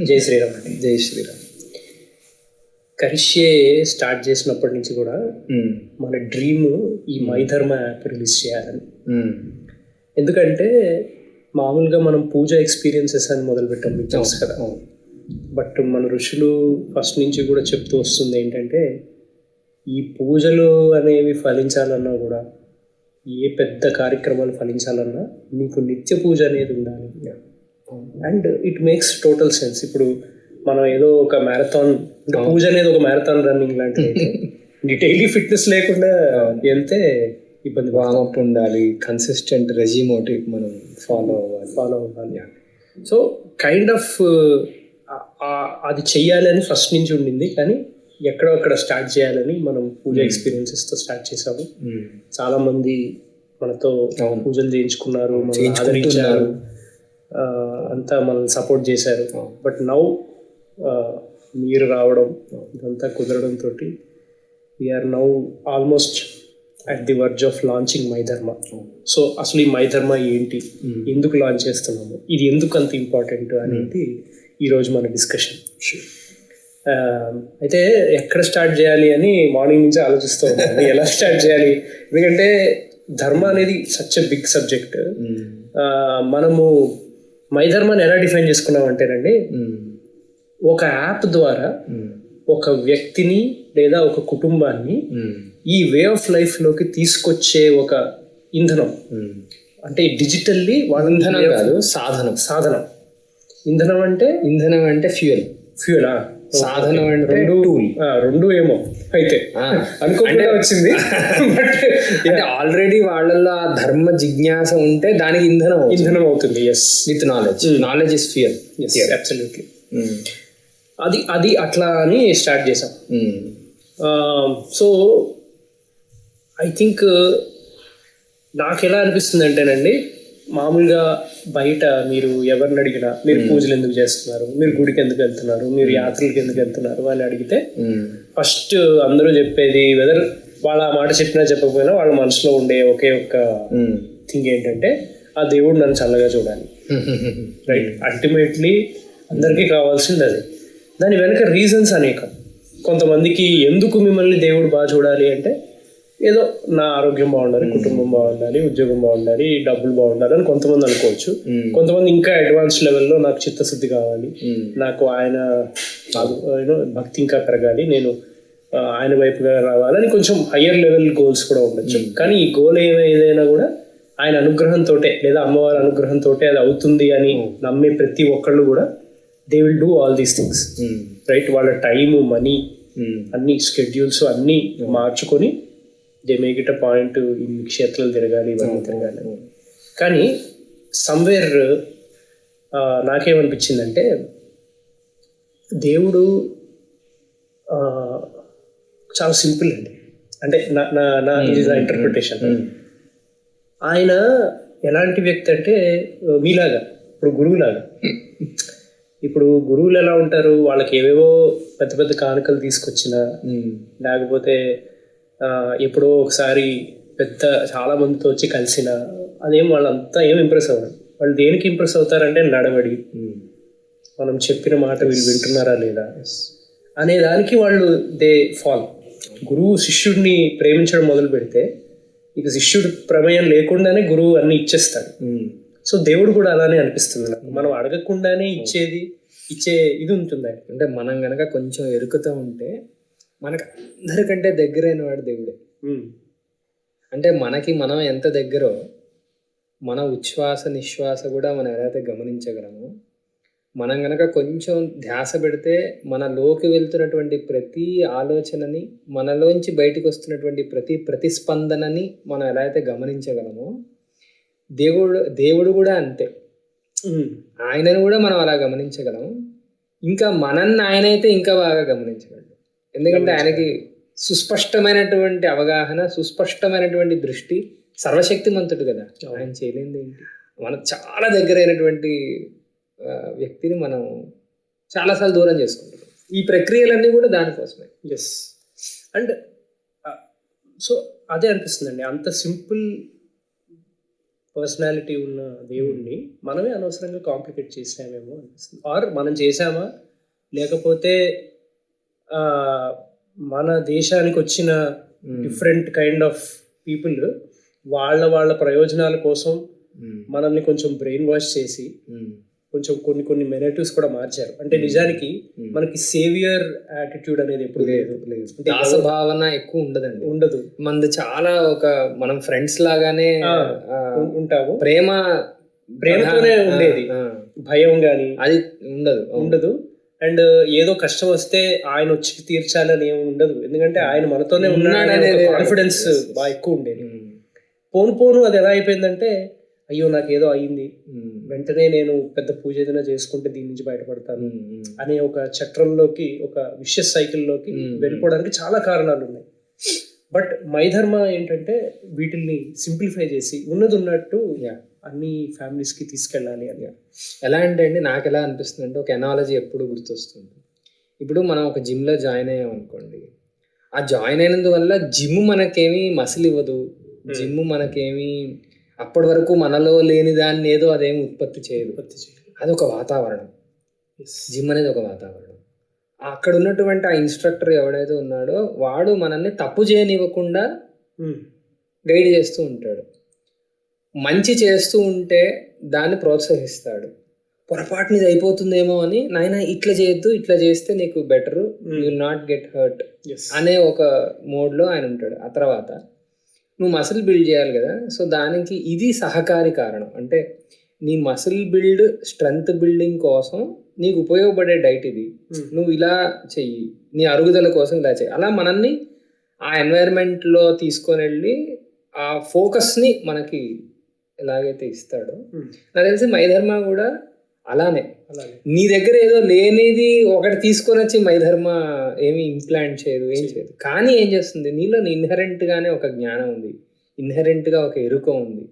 జై శ్రీరామ్ అండి. జై శ్రీరామ్. కరిష్యే స్టార్ట్ చేసినప్పటి నుంచి కూడా మన డ్రీమ్ ఈ మైధర్మ యాప్ రిలీజ్ చేయాలని. ఎందుకంటే మామూలుగా మనం పూజ ఎక్స్పీరియన్సెస్ అని మొదలుపెట్టాం, మీకు తెలుసు కదా. బట్ మన ఋషులు ఫస్ట్ నుంచి కూడా చెప్తూ వస్తుంది ఏంటంటే, ఈ పూజలు అనేవి ఫలించాలన్నా కూడా, ఏ పెద్ద కార్యక్రమాలు ఫలించాలన్నా నీకు నిత్య పూజ అనేది ఉండాలి. And it makes total sense. ఇప్పుడు మనం ఏదో ఒక మ్యారథాన్, అంటే పూజ అనేది ఒక మ్యారథాన్ రన్నింగ్ లాంటిది. డైలీ ఫిట్నెస్ లేకుండా వెళ్తే ఇబ్బంది. వామప్ ఉండాలి, కన్సిస్టెంట్ రెజిమోటివ్ మనం ఫాలో అవ్వాలి. సో కైండ్ ఆఫ్ అది చెయ్యాలి అని ఫస్ట్ నుంచి ఉండింది, కానీ ఎక్కడో అక్కడ స్టార్ట్ చేయాలని మనం పూజ ఎక్స్పీరియన్సెస్తో స్టార్ట్ చేసాము. చాలామంది మనతో పూజలు చేయించుకున్నారు, మనల్ని ఆదరించారు, అంతా మనల్ని సపోర్ట్ చేశారు. బట్ నౌ మీరు రావడం, ఇదంతా కుదరడంతో we're now almost at the verge of launching MyDharma. So అసలు ఈ మైధర్మ ఏంటి, ఎందుకు లాంచ్ చేస్తున్నాము, ఇది ఎందుకు అంత ఇంపార్టెంట్ అనేది ఈరోజు మన డిస్కషన్. అయితే ఎక్కడ స్టార్ట్ చేయాలి అని మార్నింగ్ నుంచి ఆలోచిస్తూ ఉన్నాను, ఎలా స్టార్ట్ చేయాలి. ఎందుకంటే ధర్మ అనేది సచ్ ఎ బిగ్ సబ్జెక్ట్. మనము మైధర్మని ఎలా డిఫైన్ చేసుకున్నాం అంటేనండి, ఒక యాప్ ద్వారా ఒక వ్యక్తిని లేదా ఒక కుటుంబాన్ని ఈ వే ఆఫ్ లైఫ్లోకి తీసుకొచ్చే ఒక ఇంధనం. అంటే డిజిటల్లీ వాళ్ళ ఇంధనం కాదు, సాధనం. ఇంధనం అంటే ఫ్యూయలా, సాధనం అంటే రెండు ఏమో అయితే అనుకోకుండా వచ్చింది. అంటే ఆల్రెడీ వాళ్ళల్లో ఆ ధర్మ జిజ్ఞాస ఉంటే దానికి ఇంధనం అవుతుంది. Yes, with knowledge is fuel. Absolutely. అది అట్లా అని స్టార్ట్ చేసాం. సో ఐ థింక్ నాకు ఎలా అనిపిస్తుంది అంటేనండి, మామూలుగా బయట మీరు ఎవరిని అడిగినా మీరు పూజలు ఎందుకు చేస్తున్నారు, మీరు గుడికి ఎందుకు వెళ్తున్నారు, మీరు యాత్రలకు ఎందుకు వెళ్తున్నారు అని అడిగితే ఫస్ట్ అందరూ చెప్పేది, వెదర్ వాళ్ళ మాట చెప్పినా చెప్పకపోయినా వాళ్ళ మనసులో ఉండే ఒకే ఒక్క థింగ్ ఏంటంటే, ఆ దేవుడు నన్ను చల్లగా చూడాలి. రైట్? అల్టిమేట్లీ అందరికీ కావాల్సింది అది. దాని వెనక రీజన్స్ అనేకం. కొంతమందికి ఎందుకు మిమ్మల్ని దేవుడు బాగా చూడాలి అంటే, ఏదో నా ఆరోగ్యం బాగుండాలి, కుటుంబం బాగుండాలి, ఉద్యోగం బాగుండాలి, డబ్బులు బాగుండాలి అని కొంతమంది అనుకోవచ్చు. కొంతమంది ఇంకా అడ్వాన్స్ లెవెల్లో నాకు చిత్తశుద్ధి కావాలి, నాకు ఆయన భక్తి ఇంకా పెరగాలి, నేను ఆయన వైపుగా రావాలని కొంచెం హయ్యర్ లెవెల్ గోల్స్ కూడా ఉండొచ్చు. కానీ ఈ గోల్ ఏదైనా కూడా ఆయన అనుగ్రహంతో లేదా అమ్మవారి అనుగ్రహంతో అది అవుతుంది అని నమ్మే ప్రతి ఒక్కళ్ళు కూడా they will do all these things. Right? వాళ్ళ టైము, మనీ, అన్ని స్కెడ్యూల్స్ అన్నీ మార్చుకొని they make it a point, ఇన్ని క్షేత్రాలు తిరగాలి, ఇవన్నీ తిరగాలి. కానీ సమ్వేర్ నాకేమనిపించిందంటే, దేవుడు చాలా సింపుల్ అండి. అంటే నా ఇంటర్ప్రిటేషన్. ఆయన ఎలాంటి వ్యక్తి అంటే మీలాగా, ఇప్పుడు గురువులాగా. ఇప్పుడు గురువులు ఎలా ఉంటారు, వాళ్ళకి ఏవేవో పెద్ద పెద్ద కానుకలు తీసుకొచ్చినా, లేకపోతే ఎప్పుడో ఒకసారి చాలా మందితో వచ్చి కలిసిన, అదేం వాళ్ళంతా ఏం ఇంప్రెస్ అవ్వరు. వాళ్ళు దేనికి ఇంప్రెస్ అవుతారంటే నడవడి, మనం చెప్పిన మాట వీళ్ళు వింటున్నారా లేదా అనే దానికి వాళ్ళు దే ఫాల్. గురువు శిష్యుడిని ప్రేమించడం మొదలు పెడితే ఇక శిష్యుడి ప్రమేయం లేకుండానే గురువు అన్ని ఇచ్చేస్తాడు. సో దేవుడు కూడా అలానే అనిపిస్తుంది నాకు. మనం అడగకుండానే ఇచ్చే ఇది ఉంటుంది. అంటే మనం కనుక కొంచెం ఎరుకుతూ ఉంటే మనకు అందరికంటే దగ్గరైన వాడు దేవుడే. అంటే మనకి మనం ఎంత దగ్గరో, మన ఉచ్ఛ్వాస నిశ్వాస కూడా మనం ఏదైతే గమనించగలమో, మనం కనుక కొంచెం ధ్యాస పెడితే మనలోకి వెళ్తున్నటువంటి ప్రతి ఆలోచనని, మనలోంచి బయటకు వస్తున్నటువంటి ప్రతి ప్రతిస్పందనని మనం ఎలా అయితే గమనించగలమో, దేవుడు కూడా అంతే. ఆయనను కూడా మనం అలా గమనించగలం. ఇంకా మనల్ని ఆయనైతే ఇంకా బాగా గమనించగలడు. ఎందుకంటే ఆయనకి సుస్పష్టమైనటువంటి అవగాహన, సుస్పష్టమైనటువంటి దృష్టి, సర్వశక్తిమంతుడు కదా. ఆయన చేయలేనిది ఏంటి? మనకు చాలా దగ్గరైనటువంటి వ్యక్తిని మనం చాలాసార్లు దూరం చేసుకుంటున్నాం. ఈ ప్రక్రియలన్నీ కూడా దానికోసమే. ఎస్. అండ్ సో అదే అనిపిస్తుందండి, అంత సింపుల్ పర్సనాలిటీ ఉన్న దేవుణ్ణి మనమే అనవసరంగా కాంప్లికేట్ చేసామేమో అనిపిస్తుంది. ఆర్ మనం చేసామా, లేకపోతే మన దేశానికి వచ్చిన డిఫరెంట్ కైండ్ ఆఫ్ పీపుల్ వాళ్ళ ప్రయోజనాల కోసం మనల్ని కొంచెం బ్రెయిన్ వాష్ చేసి కొంచెం కొన్ని నెరేటివ్స్ కూడా మార్చారు. అంటే నిజానికి మనకి సేవియర్ యాటిట్యూడ్ అనేది ఎప్పుడు లేదు. దాస భావన ఎక్కువ ఉండదు. మనది చాలా మనం ఫ్రెండ్స్ లాగానే ఉంటాము. ప్రేమతోనే ఉండేది. భయం గాని అది ఉండదు. అండ్ ఏదో కష్టం వస్తే ఆయన వచ్చి తీర్చాలని ఏమి ఉండదు. ఎందుకంటే ఆయన మనతోనే ఉన్నాడనే కాన్ఫిడెన్స్ బాగా ఎక్కువ ఉండేది. పోను అది ఎలా అయిపోయిందంటే, అయ్యో నాకు ఏదో అయ్యింది, వెంటనే నేను పెద్ద పూజ ఏదైనా చేసుకుంటే దీని నుంచి బయటపడతాను అనే ఒక చట్రంలోకి, ఒక విషయస్ సైకిల్లోకి వెళ్ళిపోవడానికి చాలా కారణాలు ఉన్నాయి. బట్ మైధర్మ ఏంటంటే వీటిల్ని సింప్లిఫై చేసి ఉన్నట్టు అన్ని ఫ్యామిలీస్కి తీసుకెళ్ళాలి అని. ఎలా అంటే అండి, నాకు ఎలా అనిపిస్తుంది అంటే, ఒక ఎనాలజీ ఎప్పుడు గుర్తొస్తుంది. ఇప్పుడు మనం ఒక జిమ్లో జాయిన్ అయ్యాం అనుకోండి, ఆ జాయిన్ అయినందువల్ల జిమ్ మనకేమీ మసిల్ ఇవ్వదు, జిమ్ మనకేమీ అప్పటి వరకు మనలో లేని దాన్ని ఏదో అదేమి ఉత్పత్తి చేయదు. అదొక వాతావరణం. జిమ్ అనేది ఒక వాతావరణం. అక్కడ ఉన్నటువంటి ఆ ఇన్స్ట్రక్టర్ ఎవడైతే ఉన్నాడో వాడు మనల్ని తప్పు చేయనివ్వకుండా గైడ్ చేస్తూ ఉంటాడు. మంచి చేస్తూ ఉంటే దాన్ని ప్రోత్సహిస్తాడు. పొరపాటుని ఇది అయిపోతుందేమో అని, నాయన ఇట్లా చేయొద్దు, ఇట్లా చేస్తే నీకు better, you will not get hurt అనే ఒక మోడ్లో ఆయన ఉంటాడు. ఆ తర్వాత నువ్వు మసిల్ బిల్డ్ చేయాలి కదా, సో దానికి ఇది సహకారి కారణం. అంటే నీ మసిల్ బిల్డ్, స్ట్రెంగ్త్ బిల్డింగ్ కోసం నీకు ఉపయోగపడే డైట్ ఇది, నువ్వు ఇలా చెయ్యి, నీ అరుగుదల కోసం ఇలా చెయ్యి. అలా మనల్ని ఆ ఎన్వైర్న్మెంట్లో తీసుకొని వెళ్ళి ఆ ఫోకస్ని మనకి ఎలాగైతే ఇస్తాడో, నాకు తెలిసి మైధర్మ కూడా అలానే. నీ దగ్గర ఏదో లేనిది ఒకటి తీసుకొని వచ్చి మైధర్మ ఏమి ఇంప్లాంట్ చేయదు, ఏం చేయదు. కానీ ఏం చేస్తుంది, నీలో ఇన్హెరెంట్గానే ఒక జ్ఞానం ఉంది, ఇన్హెరెంట్గా ఒక ఎరుక ఉంది.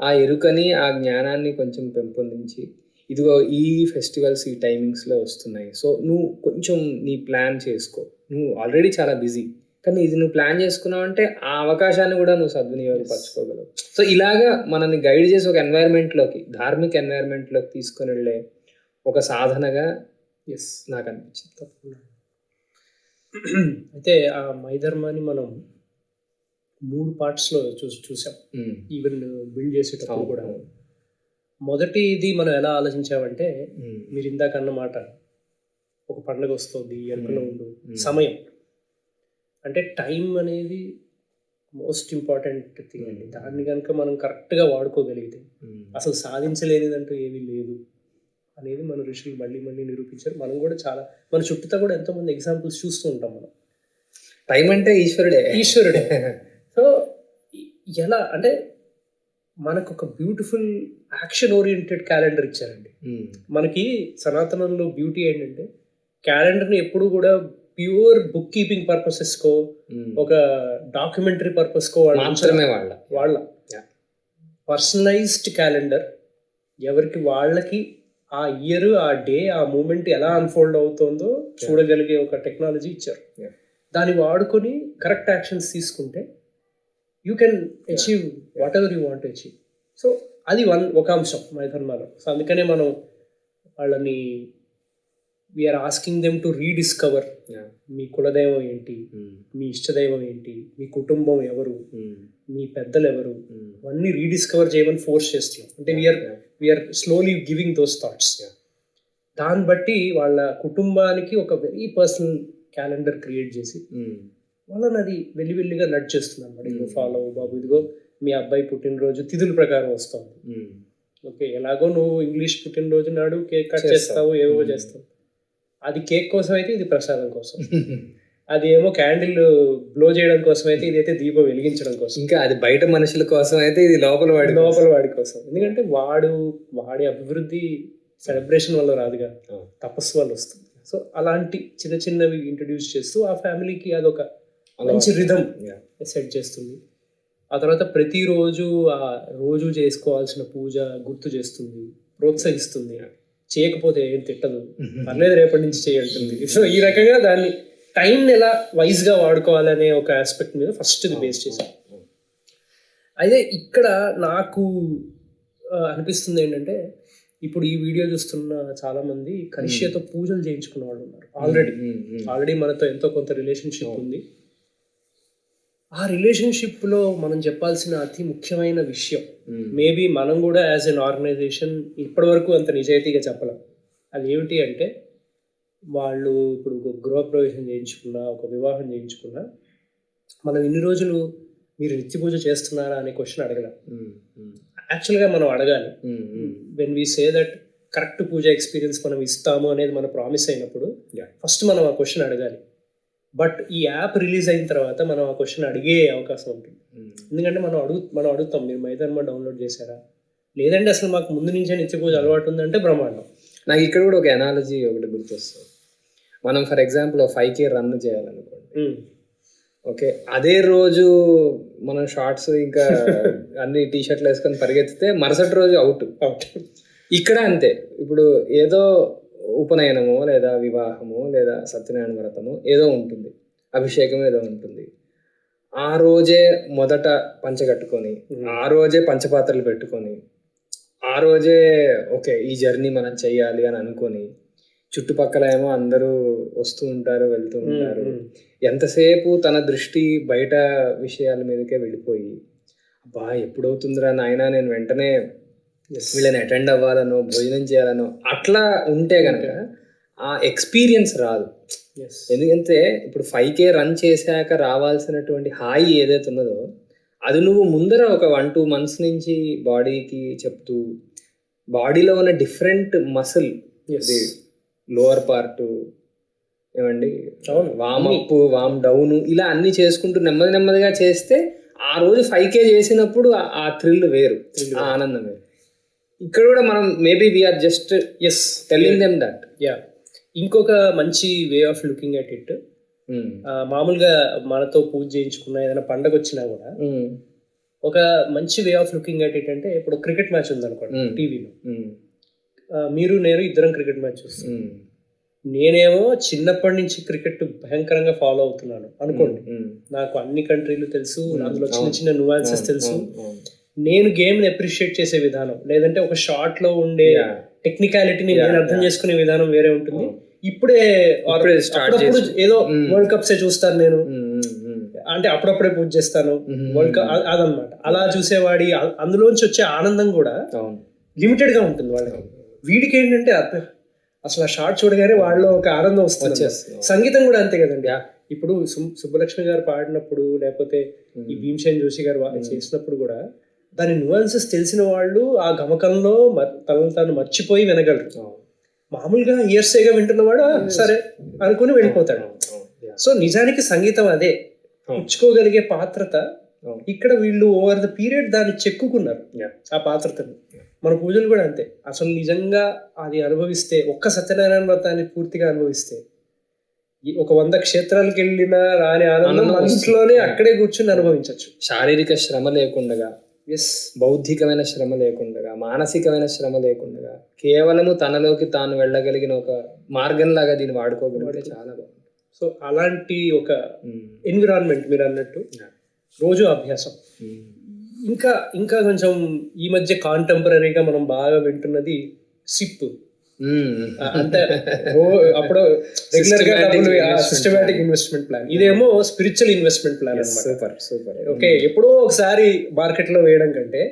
ఆ ఎరుకని, ఆ జ్ఞానాన్ని కొంచెం పెంపొందించి, ఇదిగో ఈ ఫెస్టివల్స్ ఈ టైమింగ్స్లో వస్తున్నాయి, సో నువ్వు కొంచెం నీ ప్లాన్ చేసుకో, నువ్వు ఆల్రెడీ చాలా బిజీ, కానీ ఇది నువ్వు ప్లాన్ చేసుకున్నావు అంటే ఆ అవకాశాన్ని కూడా నువ్వు సద్వినియోగపరచుకోగలవు. సో ఇలాగా మనల్ని గైడ్ చేసి ఒక ఎన్వైర్న్మెంట్లోకి, ధార్మిక ఎన్వైర్న్మెంట్లోకి తీసుకొని వెళ్ళే ఒక సాధనగా నాకు అనిపించింది. తప్పకుండా. అయితే ఆ మైధర్మాని మనం 3 పార్ట్స్లో చూసాం. ఈవెన్ బిల్డ్ చేసేటప్పుడు కూడా మొదటి ఇది మనం ఎలా ఆలోచించామంటే, మీరు ఇందాక అన్నమాట, ఒక పండుగ వస్తుంది, ఎరుకలో ఉండు, సమయం అంటే టైం అనేది మోస్ట్ ఇంపార్టెంట్ థింగ్ అండి. దాన్ని కనుక మనం కరెక్ట్గా వాడుకోగలిగితే అసలు సాధించలేనిదంటూ ఏమీ లేదు అనేది మన ఋషులు మళ్ళీ నిరూపించారు. మనం కూడా చాలా, మన చుట్టూతో కూడా ఎంతోమంది ఎగ్జాంపుల్స్ చూస్తూ ఉంటాం. మనం టైం అంటే ఈశ్వరుడే. సో ఎలా అంటే మనకు ఒక బ్యూటిఫుల్ యాక్షన్ ఓరియంటెడ్ క్యాలెండర్ ఇచ్చారండి. మనకి సనాతనంలో బ్యూటీ ఏంటంటే, క్యాలెండర్ని ఎప్పుడు కూడా ప్యూర్ బుక్ కీపింగ్ పర్పసెస్కో, ఒక డాక్యుమెంటరీ పర్పస్కో వాళ్ళ పర్సనలైజ్డ్ క్యాలెండర్, ఎవరికి వాళ్ళకి ఆ ఇయర్, ఆ డే, ఆ మూమెంట్ ఎలా అన్ఫోల్డ్ అవుతుందో చూడగలిగే ఒక టెక్నాలజీ ఇచ్చారు. దాన్ని వాడుకొని కరెక్ట్ యాక్షన్స్ తీసుకుంటే you can achieve whatever you want to achieve. So అది ఒక అంశం మైధర్మలో. సో అందుకనే మనం వాళ్ళని we're asking them to rediscover మీ కులదైవం ఏంటి, మీ ఇష్టదైవం ఏంటి, మీ కుటుంబం ఎవరు, మీ పెద్దలు ఎవరు, అవన్నీ రీడిస్కవర్ చేయమని ఫోర్స్ చేస్తున్నాం. అంటే we are slowly giving those thoughts. దాన్ని బట్టి వాళ్ళ కుటుంబానికి ఒక వెరీ పర్సనల్ క్యాలెండర్ క్రియేట్ చేసి వాళ్ళని అది వెల్లిగా నడిచేస్తుంది అన్నమాట. ఇదిగో ఫాలో బాబు, ఇదిగో మీ అబ్బాయి పుట్టినరోజు తిథుల ప్రకారం వస్తుంది. ఓకే, ఎలాగో నువ్వు ఇంగ్లీష్ పుట్టినరోజు నాడు కేక్ కట్ చేస్తావు, ఏవో చేస్తావు. అది కేక్ కోసం అయితే, ఇది ప్రసాదం కోసం. అది ఏమో క్యాండిల్ బ్లో చేయడం కోసం అయితే, ఇదైతే దీపం వెలిగించడం కోసం. ఇంకా అది బయట మనుషుల కోసం అయితే, ఇది లోపల వాడి కోసం. ఎందుకంటే వాడి అభివృద్ధి సెలబ్రేషన్ వల్ల రాదుగా, తపస్సు వల్ల వస్తుంది. సో అలాంటి చిన్నవి ఇంట్రడ్యూస్ చేస్తూ ఆ ఫ్యామిలీకి అదొక మంచి రిథమ్ సెట్ చేస్తుంది. ఆ తర్వాత ప్రతిరోజు ఆ రోజు చేసుకోవాల్సిన పూజ గుర్తు చేస్తుంది, ప్రోత్సహిస్తుంది. చేయకపోతే ఏం తిట్టదు, పర్లేదు రేపటి నుంచి చేయంటుంది. సో ఈ రకంగా దాన్ని టైంని ఎలా వైజ్గా వాడుకోవాలనే ఒక ఆస్పెక్ట్ మీద ఫస్ట్ ఇది బేస్ చేశాం. అయితే ఇక్కడ నాకు అనిపిస్తుంది ఏంటంటే, ఇప్పుడు ఈ వీడియో చూస్తున్న చాలా మంది కరిష్యతో పూజలు చేయించుకున్న వాళ్ళు ఉన్నారు ఆల్రెడీ మనతో ఎంతో కొంత రిలేషన్షిప్ ఉంది. ఆ రిలేషన్షిప్లో మనం చెప్పాల్సిన అతి ముఖ్యమైన విషయం, మేబీ మనం కూడా యాజ్ ఎన్ ఆర్గనైజేషన్ ఇప్పటి వరకు అంత నిజాయితీగా చెప్పలేం. అది ఏమిటి అంటే, వాళ్ళు ఇప్పుడు ఒక గృహప్రవేశం చేయించుకున్నా, ఒక వివాహం చేయించుకున్నా, మనం ఇన్ని రోజులు మీరు నిత్య పూజ చేస్తున్నారా అనే క్వశ్చన్ అడగలేం. యాక్చువల్గా మనం అడగాలి. When we say that correct Pooja experience మనం ఇస్తాము అనేది మన ప్రామిస్ అయినప్పుడు ఫస్ట్ మనం ఆ క్వశ్చన్ అడగాలి. బట్ ఈ యాప్ రిలీజ్ అయిన తర్వాత మనం ఆ క్వశ్చన్ అడిగే అవకాశం ఉంటుంది. ఎందుకంటే మనం అడుగుతాం, మీరు మైదాన్మా డౌన్లోడ్ చేశారా, లేదంటే అసలు మాకు ముందు నుంచే నిత్య పూజ అలవాటు ఉందంటే బ్రహ్మాండం. నాకు ఇక్కడ కూడా ఒక ఎనాలజీ ఒకటి గుర్తొస్తుంది. మనం ఫర్ ఎగ్జాంపుల్ 5K రన్ చేయాలనుకోండి, ఓకే, అదే రోజు మనం షార్ట్స్ ఇంకా అన్ని టీషర్ట్లు వేసుకొని పరిగెత్తితే మరుసటి రోజు అవుట్. ఇక్కడ అంతే. ఇప్పుడు ఏదో ఉపనయనమో లేదా వివాహము లేదా సత్యనారాయణ వ్రతము ఏదో ఉంటుంది, అభిషేకం ఏదో ఉంటుంది, ఆ రోజే మొదట పంచ కట్టుకొని, ఆ రోజే పంచపాత్రలు పెట్టుకొని, ఆ రోజే ఓకే ఈ జర్నీ మనం చెయ్యాలి అని అనుకొని, చుట్టుపక్కల ఏమో అందరూ వస్తూ ఉంటారు, వెళ్తూ ఉంటారు, ఎంతసేపు తన దృష్టి బయట విషయాల మీదకే వెళ్ళిపోయి, అబ్బా ఎప్పుడవుతుందిరా నాయనా నేను వెంటనే వీళ్ళని అటెండ్ అవ్వాలనో భోజనం చేయాలనో అట్లా ఉంటే కనుక ఆ ఎక్స్పీరియన్స్ రాదు. ఎందుకంటే ఇప్పుడు 5K రన్ చేశాక రావాల్సినటువంటి హాయి ఏదైతే ఉన్నదో అది నువ్వు ముందర ఒక 1-2 months నుంచి బాడీకి చెప్తూ, బాడీలో ఉన్న డిఫరెంట్ మసిల్, లోవర్ పార్ట్ ఏమండి, వామ్ అప్ వామ్ డౌన్, ఇలా అన్ని చేసుకుంటూ నెమ్మదిగా చేస్తే ఆ రోజు 5K చేసినప్పుడు ఆ థ్రిల్ వేరు, ఆ ఆనందం వేరు. ఇక్కడ కూడా మనం maybe we are just telling them that. ఇంకొక మంచి way of looking at it, మామూలుగా మనతో పూజ చేయించుకున్న ఏదైనా పండగ వచ్చినా కూడా ఒక మంచి way of looking at it అంటే, ఇప్పుడు క్రికెట్ మ్యాచ్ ఉందనుకోండి టీవీలో, మీరు నేను ఇద్దరం క్రికెట్ మ్యాచ్ చూస్తాం. నేనేమో చిన్నప్పటి నుంచి క్రికెట్ భయంకరంగా ఫాలో అవుతున్నాను అనుకోండి, నాకు అన్ని కంట్రీలు తెలుసు, అందులో చిన్న చిన్న నువాన్సెస్ తెలుసు, నేను గేమ్ని అప్రిషియేట్ చేసే విధానం, లేదంటే ఒక షాట్ లో ఉండే టెక్నికాలిటీని నేను అర్థం చేసుకునే విధానం వేరే ఉంటుంది. ఇప్పుడే అప్పుడప్పుడు ఏదో వరల్డ్ కప్స్ చూస్తాను నేను, అంటే అప్పుడప్పుడే పూజ చేస్తాను వరల్డ్ కప్, అదనమాట. అలా చూసేవాడి అందులోంచి వచ్చే ఆనందం కూడా లిమిటెడ్ గా ఉంటుంది వాళ్ళకి. వీడికి ఏంటంటే అసలు ఆ షార్ట్ చూడగానే వాళ్ళలో ఒక ఆనందం వస్తుంది. సంగీతం కూడా అంతే కదండి. ఇప్పుడు సుబ్బలక్ష్మి గారు పాడినప్పుడు, లేకపోతే ఈ భీమ్సేన్ జోషి గారు చేసినప్పుడు కూడా దాని న్యూయాన్సెస్ తెలిసిన వాళ్ళు ఆ గమకంలో తనను తాను మర్చిపోయి వినగలరు. మామూలుగా ఇయర్సేగా వింటున్నవాడు సరే అనుకుని వెళ్ళిపోతాడు. సో నిజానికి సంగీతం అదే, పుచ్చుకోగలిగే పాత్రత. ఇక్కడ వీళ్ళు ఓవర్ ద పీరియడ్ దాన్ని చెక్కుకున్నారు ఆ పాత్రతను. మన పూజలు కూడా అంతే. అసలు నిజంగా అది అనుభవిస్తే, ఒక్క సత్యనారాయణ వ్రతాన్ని పూర్తిగా అనుభవిస్తే, ఒక 100 క్షేత్రాలకు వెళ్ళినా రాని ఆనందం ఇంట్లోనే అక్కడే కూర్చుని అనుభవించవచ్చు. శారీరక శ్రమ లేకుండా, బౌద్ధికమైన శ్రమ లేకుండా, మానసికమైన శ్రమ లేకుండా, కేవలము తనలోకి తాను వెళ్ళగలిగిన ఒక మార్గంలాగా దీన్ని వాడుకోగలిగితే చాలా బాగుంది. సో అలాంటి ఒక ఎన్విరాన్మెంట్ మీరు అన్నట్టు రోజు అభ్యాసం. ఇంకా కొంచెం ఈ మధ్య కాంటెంపరీగా మనం బాగా వింటున్నది సిప్. అంటే అప్పుడు రెగ్యులర్ గా సిస్టమాటిక్ ఇన్వెస్ట్మెంట్ ప్లాన్, ఇదేమో స్పిరిచువల్ ఇన్వెస్ట్మెంట్ ప్లాన్ అన్నమాట. సూపర్. ఓకే, ఎప్పుడో ఒకసారి మార్కెట్ లో వేయడం కంటే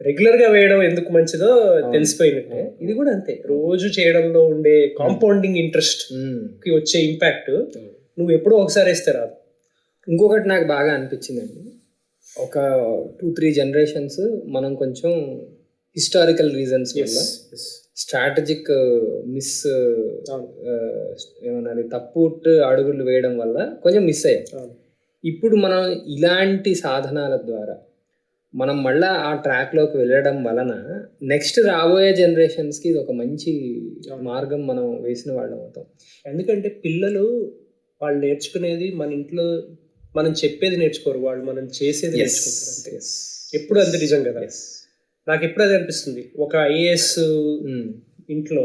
రెగ్యులర్ గా వేయడం ఎందుకు మంచిదో తెలిసిపోయినట్టే ఇది కూడా అంతే. రోజు చేయడంలో ఉండే కాంపౌండింగ్ ఇంట్రెస్ట్ కి వచ్చే ఇంపాక్ట్ నువ్వు ఎప్పుడో ఒకసారి వేస్తే రాదు. ఇంకొకటి నాకు బాగా అనిపించిందండి, ఒక 2-3 generations మనం కొంచెం హిస్టారికల్ రీజన్స్ వల్ల స్ట్రాటజిక్ ఏమన్నా తప్పు అడుగులు వేయడం వల్ల కొంచెం మిస్ అయ్యాం. ఇప్పుడు మనం ఇలాంటి సాధనాల ద్వారా మనం మళ్ళీ ఆ ట్రాక్లోకి వెళ్ళడం వలన నెక్స్ట్ రాబోయే జనరేషన్స్కి ఇది ఒక మంచి మార్గం మనం వేసిన వాళ్ళం అవుతాం. ఎందుకంటే పిల్లలు వాళ్ళు నేర్చుకునేది మన ఇంట్లో మనం చెప్పేది నేర్చుకోరు, వాళ్ళు మనం చేసేది నేర్చుకుంటారు. అంతే, ఎప్పుడు అంతే నిజం కదా. నాకు ఎప్పుడు అది అనిపిస్తుంది, ఒక ఐఏఎస్ ఇంట్లో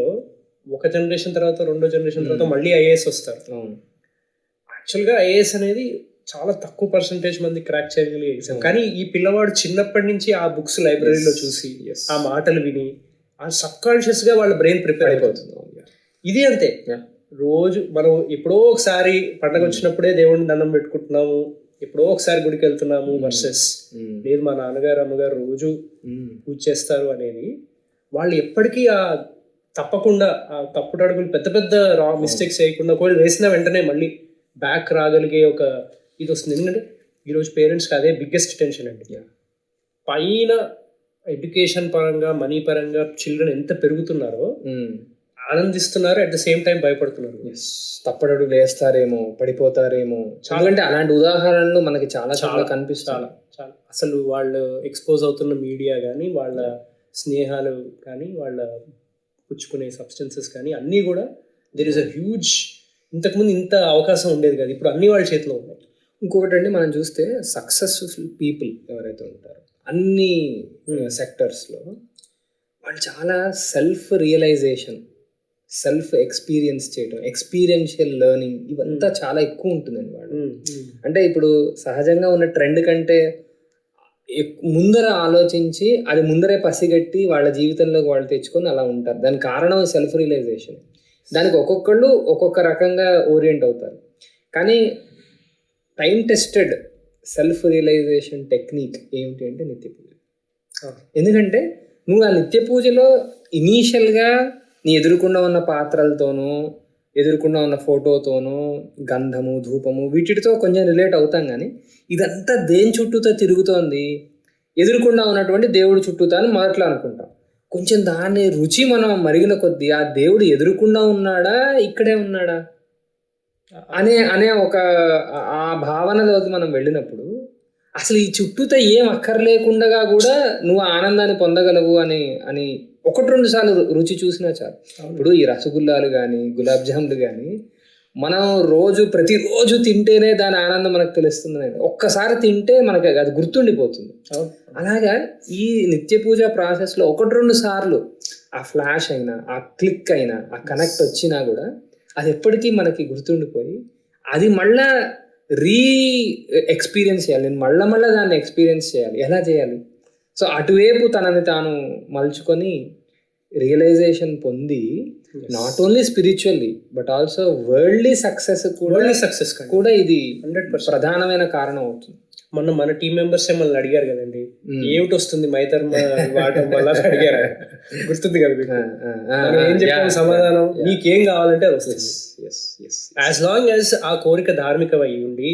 ఒక జనరేషన్ తర్వాత, రెండో జనరేషన్ తర్వాత మళ్ళీ ఐఏఎస్ వస్తారు. యాక్చువల్గా ఐఏఎస్ అనేది చాలా తక్కువ పర్సంటేజ్ మంది క్రాక్ చేయగలిగే ఎగ్జామ్. కానీ ఈ పిల్లవాడు చిన్నప్పటి నుంచి ఆ బుక్స్ లైబ్రరీలో చూసి ఆ మాటలు విని ఆ సబ్ కాన్షియస్ గా వాళ్ళ బ్రెయిన్ ప్రిపేర్ అయిపోతుంది. ఇది అంతే, రోజు మనం ఎప్పుడో ఒకసారి పండగ వచ్చినప్పుడే దేవుడిని దండం పెట్టుకుంటున్నాము, ఎప్పుడో ఒకసారి గుడికి వెళ్తున్నాము వర్సెస్ లేదు మా నాన్నగారు అమ్మగారు రోజు పూజ చేస్తారు అనేది, వాళ్ళు ఎప్పటికీ ఆ తప్పకుండా ఆ తప్పుడు అడుగులు పెద్ద పెద్ద మిస్టేక్స్ చేయకుండా ఒకవేళ వేసిన వెంటనే మళ్ళీ బ్యాక్ రాగలిగే ఒక ఇది వస్తుంది. ఎందుకంటే ఈరోజు పేరెంట్స్కి అదే బిగ్గెస్ట్ టెన్షన్ అండి. పైన ఎడ్యుకేషన్ పరంగా మనీ పరంగా చిల్డ్రన్ ఎంత పెరుగుతున్నారో ఆనందిస్తున్నారు, అట్ ద సేమ్ టైం భయపడుతున్నారు. తప్పడడు వేస్తారేమో, పడిపోతారేమో. చాలా అంటే అలాంటి ఉదాహరణలు మనకి చాలా చాలా కనిపిస్తాయి. చాలా అసలు వాళ్ళు ఎక్స్పోజ్ అవుతున్న మీడియా కానీ, వాళ్ళ స్నేహాలు కానీ, వాళ్ళ పుచ్చుకునే సబ్స్టెన్సెస్ కానీ అన్నీ కూడా దెర్ ఇస్ అ హ్యూజ్. ఇంతకుముందు ఇంత అవకాశం ఉండేది కదా, ఇప్పుడు అన్ని వాళ్ళ చేతిలో ఉన్నాయి. ఇంకొకటి అండి, మనం చూస్తే సక్సెస్ఫుల్ పీపుల్ ఎవరైతే ఉంటారో అన్ని సెక్టర్స్లో వాళ్ళు చాలా సెల్ఫ్ రియలైజేషన్, సెల్ఫ్ ఎక్స్పీరియన్స్ చేయడం, ఎక్స్పీరియన్షియల్ లెర్నింగ్ ఇవంతా చాలా ఎక్కువ ఉంటుందండి వాళ్ళు. అంటే ఇప్పుడు సహజంగా ఉన్న ట్రెండ్ కంటే ముందర ఆలోచించి అది ముందరే పసిగట్టి వాళ్ళ జీవితంలోకి వాళ్ళు తెచ్చుకొని అలా ఉంటారు. దానికి కారణం సెల్ఫ్ రియలైజేషన్. దానికి ఒక్కొక్కళ్ళు ఒక్కొక్క రకంగా ఓరియంట్ అవుతారు. కానీ time tested self realization technique ఏమిటి అంటే నిత్య పూజ. ఎందుకంటే నువ్వు ఆ నిత్య పూజలో ఇనీషియల్గా నీ ఎదురుకుండా ఉన్న పాత్రలతోనూ, ఎదురుకుండా ఉన్న ఫోటోతోనూ, గంధము ధూపము వీటితో కొంచెం రిలేట్ అవుతాం. కానీ ఇదంతా దేని చుట్టూతో తిరుగుతోంది, ఎదురుకుండా ఉన్నటువంటి దేవుడు చుట్టూతో అని మొదట్లో అనుకుంటాం. కొంచెం దాన్ని రుచి మనం మరిగిన కొద్దీ ఆ దేవుడు ఎదురుకుండా ఉన్నాడా ఇక్కడే ఉన్నాడా అనే ఒక ఆ భావనలోకి మనం వెళ్ళినప్పుడు అసలు ఈ చుట్టూతో ఏం అక్కర్లేకుండా కూడా నువ్వు ఆనందాన్ని పొందగలవు అని ఒకటి రెండు సార్లు రుచి చూసినా చాలు. ఇప్పుడు ఈ రసగుల్లాలు కానీ గులాబ్ జాములు కానీ మనం ప్రతిరోజు తింటేనే దాని ఆనందం మనకు తెలుస్తుంది. ఒక్కసారి తింటే మనకి అది గుర్తుండిపోతుంది. అలాగా ఈ నిత్య పూజ ప్రాసెస్లో ఒకటి రెండు సార్లు ఆ ఫ్లాష్ అయినా, ఆ క్లిక్ అయినా, ఆ కనెక్ట్ వచ్చినా కూడా అది ఎప్పటికీ మనకి గుర్తుండిపోయి అది మళ్ళా ఎక్స్పీరియన్స్ చేయాలి. నేను మళ్ళా దాన్ని ఎక్స్పీరియన్స్ చేయాలి. ఎలా చేయాలి? సో అటువైపు తనని తాను మలుచుకొని రియలైజేషన్ పొంది not only spiritually but also worldly success కూడా ఇది 100% ప్రధానమైన కారణం అవుతుంది. మన టీం మెంబర్స్ మనల్ని అడిగారు కదండి, ఏమిటి వస్తుంది మైతర్మ వాడటం వల్ల అడిగారు, గుర్తుంది కదా? ఏం చెప్పాము సమాధానం, నీకేం కావాలంటే అది వస్తుంది. యాజ్ లాంగ్ యాజ్ ఆ కోరిక ధార్మికమై ఉండి